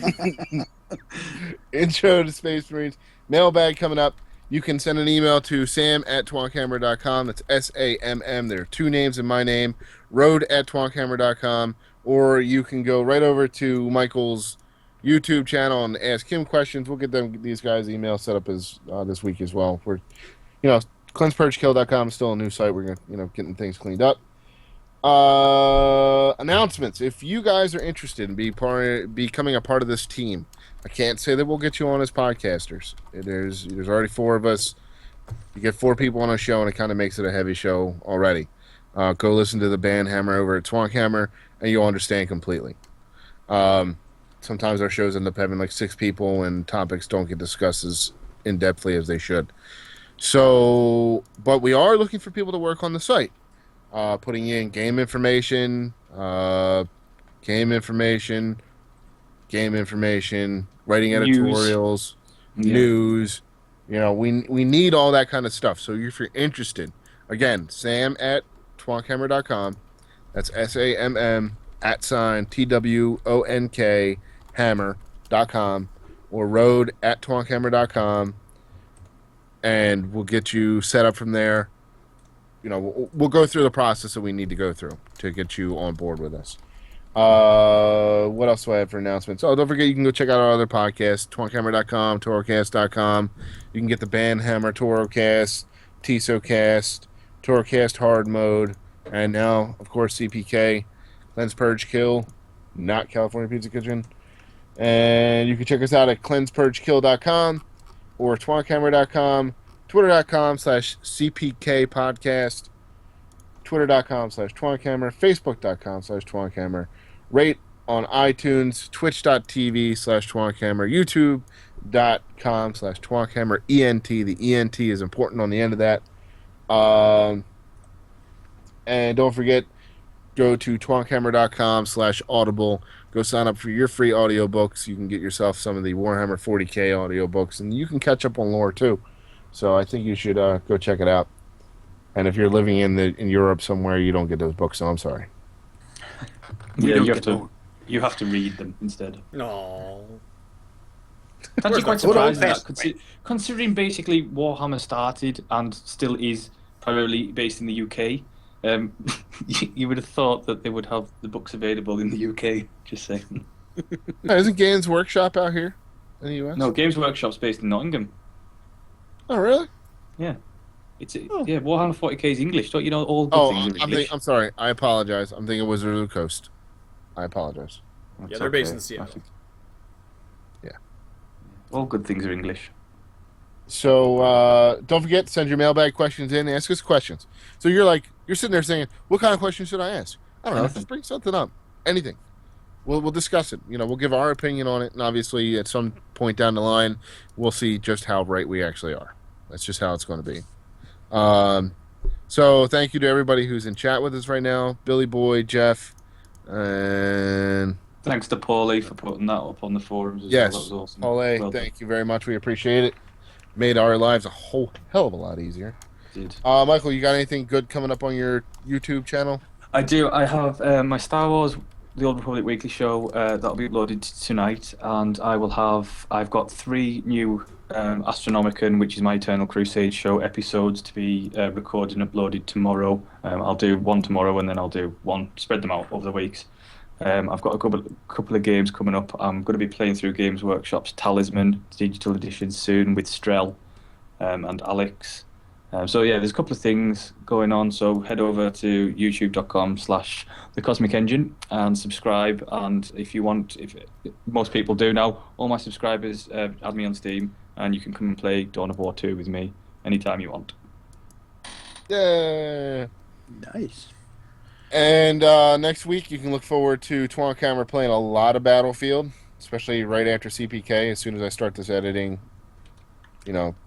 Intro to Space Marines. Mailbag coming up. You can send an email to sam@twonkhammer.com. That's SAMM. There are two names in my name. road@twonkhammer.com. or you can go right over to Michael's YouTube channel and ask him questions. We'll get these guys' email set up as this week as well. We're, cleansepurgekill.com is still a new site. We're getting things cleaned up. Announcements. If you guys are interested in becoming a part of this team, I can't say that we'll get you on as podcasters. There's already 4 of us. You get 4 people on a show, and it kind of makes it a heavy show already. Go listen to the band Hammer over at Swankhammer, and you'll understand completely. Sometimes our shows end up having like 6 people, and topics don't get discussed as in-depthly as they should. So, but we are looking for people to work on the site. Putting in game information, writing editorials, news. We need all that kind of stuff. So if you're interested, again, Sam at twonkhammer.com. That's SAMM @TWONK hammer.com, or road at twonkhammer.com, and we'll get you set up from there. We'll go through the process that we need to go through to get you on board with us. What else do I have for announcements? Oh, don't forget, you can go check out our other podcasts, twonkhammer.com, torocast.com. You can get the band Hammer, Torocast, TSOcast, Torocast Hard Mode, and now, of course, CPK, Cleanse, Purge, Kill, not California Pizza Kitchen. And you can check us out at cleansepurgekill.com or twonkhammer.com. Twitter.com/CPK podcast, Twitter.com/Twonkhammer, Facebook.com/Twonkhammer. Rate on iTunes, Twitch.tv/Twonkhammer, YouTube.com/Twonkhammer, ENT. The ENT is important on the end of that. And don't forget, go to twonkhammer.com/audible. Go sign up for your free audiobooks. You can get yourself some of the Warhammer 40K audiobooks, and you can catch up on lore too. So I think you should go check it out. And if you're living in Europe somewhere, you don't get those books, so I'm sorry. Yeah, you have to read them instead. No. It's actually quite surprising considering basically Warhammer started and still is primarily based in the UK. You would have thought that they would have the books available in the UK. Just saying. Isn't Games Workshop out here in the US? No, Games Workshop's based in Nottingham. Oh, really? Yeah. Warhammer 40K is English. Don't you know all good things are English? I'm sorry. I apologize. I'm thinking Wizard of the Coast. I apologize. Yeah, they're based in Seattle. Yeah. All good things are English. So don't forget to send your mailbag questions in. Ask us questions. So you're sitting there saying, what kind of questions should I ask? I don't know. Just bring something up. Anything. We'll discuss it. We'll give our opinion on it, and obviously at some point down the line, we'll see just how right we actually are. That's just how it's going to be. So thank you to everybody who's in chat with us right now. Billy Boy, Jeff, and thanks to Pauleh for putting that up on the forums as yes, well. That was awesome. Pauleh, thank you very much. We appreciate it. Made our lives a whole hell of a lot easier. It did. Michael, you got anything good coming up on your YouTube channel? I do. I have my Star Wars The Old Republic Weekly Show that'll be uploaded tonight, and I've got 3 new Astronomicon, which is my Eternal Crusade show, episodes to be recorded and uploaded tomorrow. I'll do one tomorrow, and then I'll do one, spread them out over the weeks. I've got a couple of games coming up. I'm going to be playing through Games Workshop's Talisman Digital Edition soon with Strel and Alex. So yeah, there's a couple of things going on. So head over to youtube.com/thecosmicengine and subscribe. And if most people do now, all my subscribers add me on Steam, and you can come and play Dawn of War 2 with me anytime you want. Yeah. Nice. And next week, you can look forward to Twonkhammer playing a lot of Battlefield, especially right after CPK. As soon as I start this editing,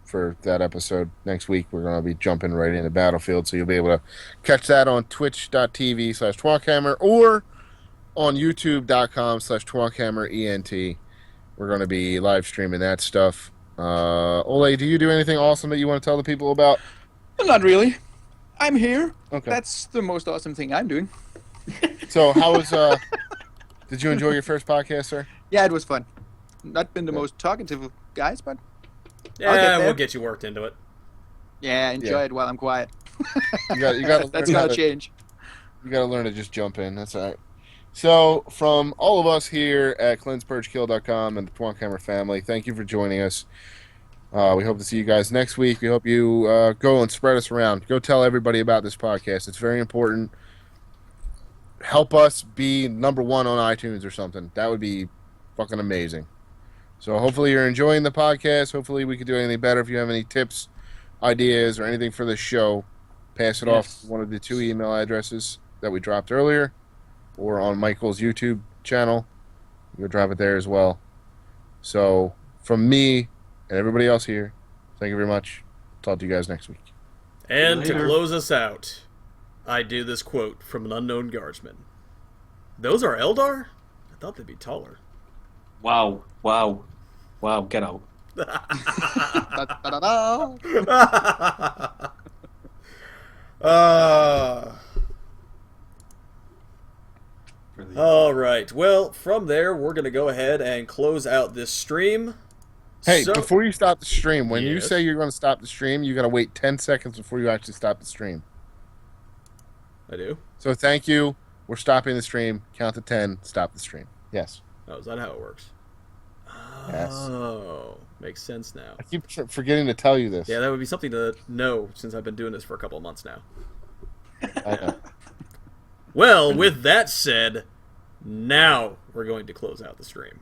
for that episode next week, we're going to be jumping right into Battlefield. So you'll be able to catch that on twitch.tv/Twonkhammer or on youtube.com/TwonkhammerENT. We're going to be live streaming that stuff. Ole, do you do anything awesome that you want to tell the people about? Well, not really. I'm here. Okay. That's the most awesome thing I'm doing. So how was did you enjoy your first podcast, sir? Yeah, it was fun. Not been the most talkative of guys, but yeah, we'll get you worked into it. Yeah, enjoy it while I'm quiet. You got That's not a change. You got to learn to just jump in. That's all right. So, from all of us here at cleansepurgekill.com and the Twankammer family, thank you for joining us. We hope to see you guys next week. We hope you go and spread us around. Go tell everybody about this podcast. It's very important. Help us be number one on iTunes or something. That would be fucking amazing. So hopefully you're enjoying the podcast. Hopefully we could do anything better. If you have any tips, ideas, or anything for this show, pass it off to one of the 2 email addresses that we dropped earlier, or on Michael's YouTube channel. You'll drop it there as well. So from me and everybody else here, thank you very much. Talk to you guys next week. And to Later. close us out, I do this quote from an unknown guardsman. Those are Eldar? I thought they'd be taller. Wow, wow, wow, get out. Da-da-da-da. All right. Well, from there, we're going to go ahead and close out this stream. Hey, So- before you stop the stream, when you Yes. say you're going to stop the stream, you got to wait 10 seconds before you actually stop the stream. I do. So thank you. We're stopping the stream. Count to 10. Stop the stream. Yes. Oh, is that how it works? Yes. Oh, makes sense now. I keep forgetting to tell you this. Yeah, that would be something to know since I've been doing this for a couple of months now. I know. Well, with that said, now we're going to close out the stream.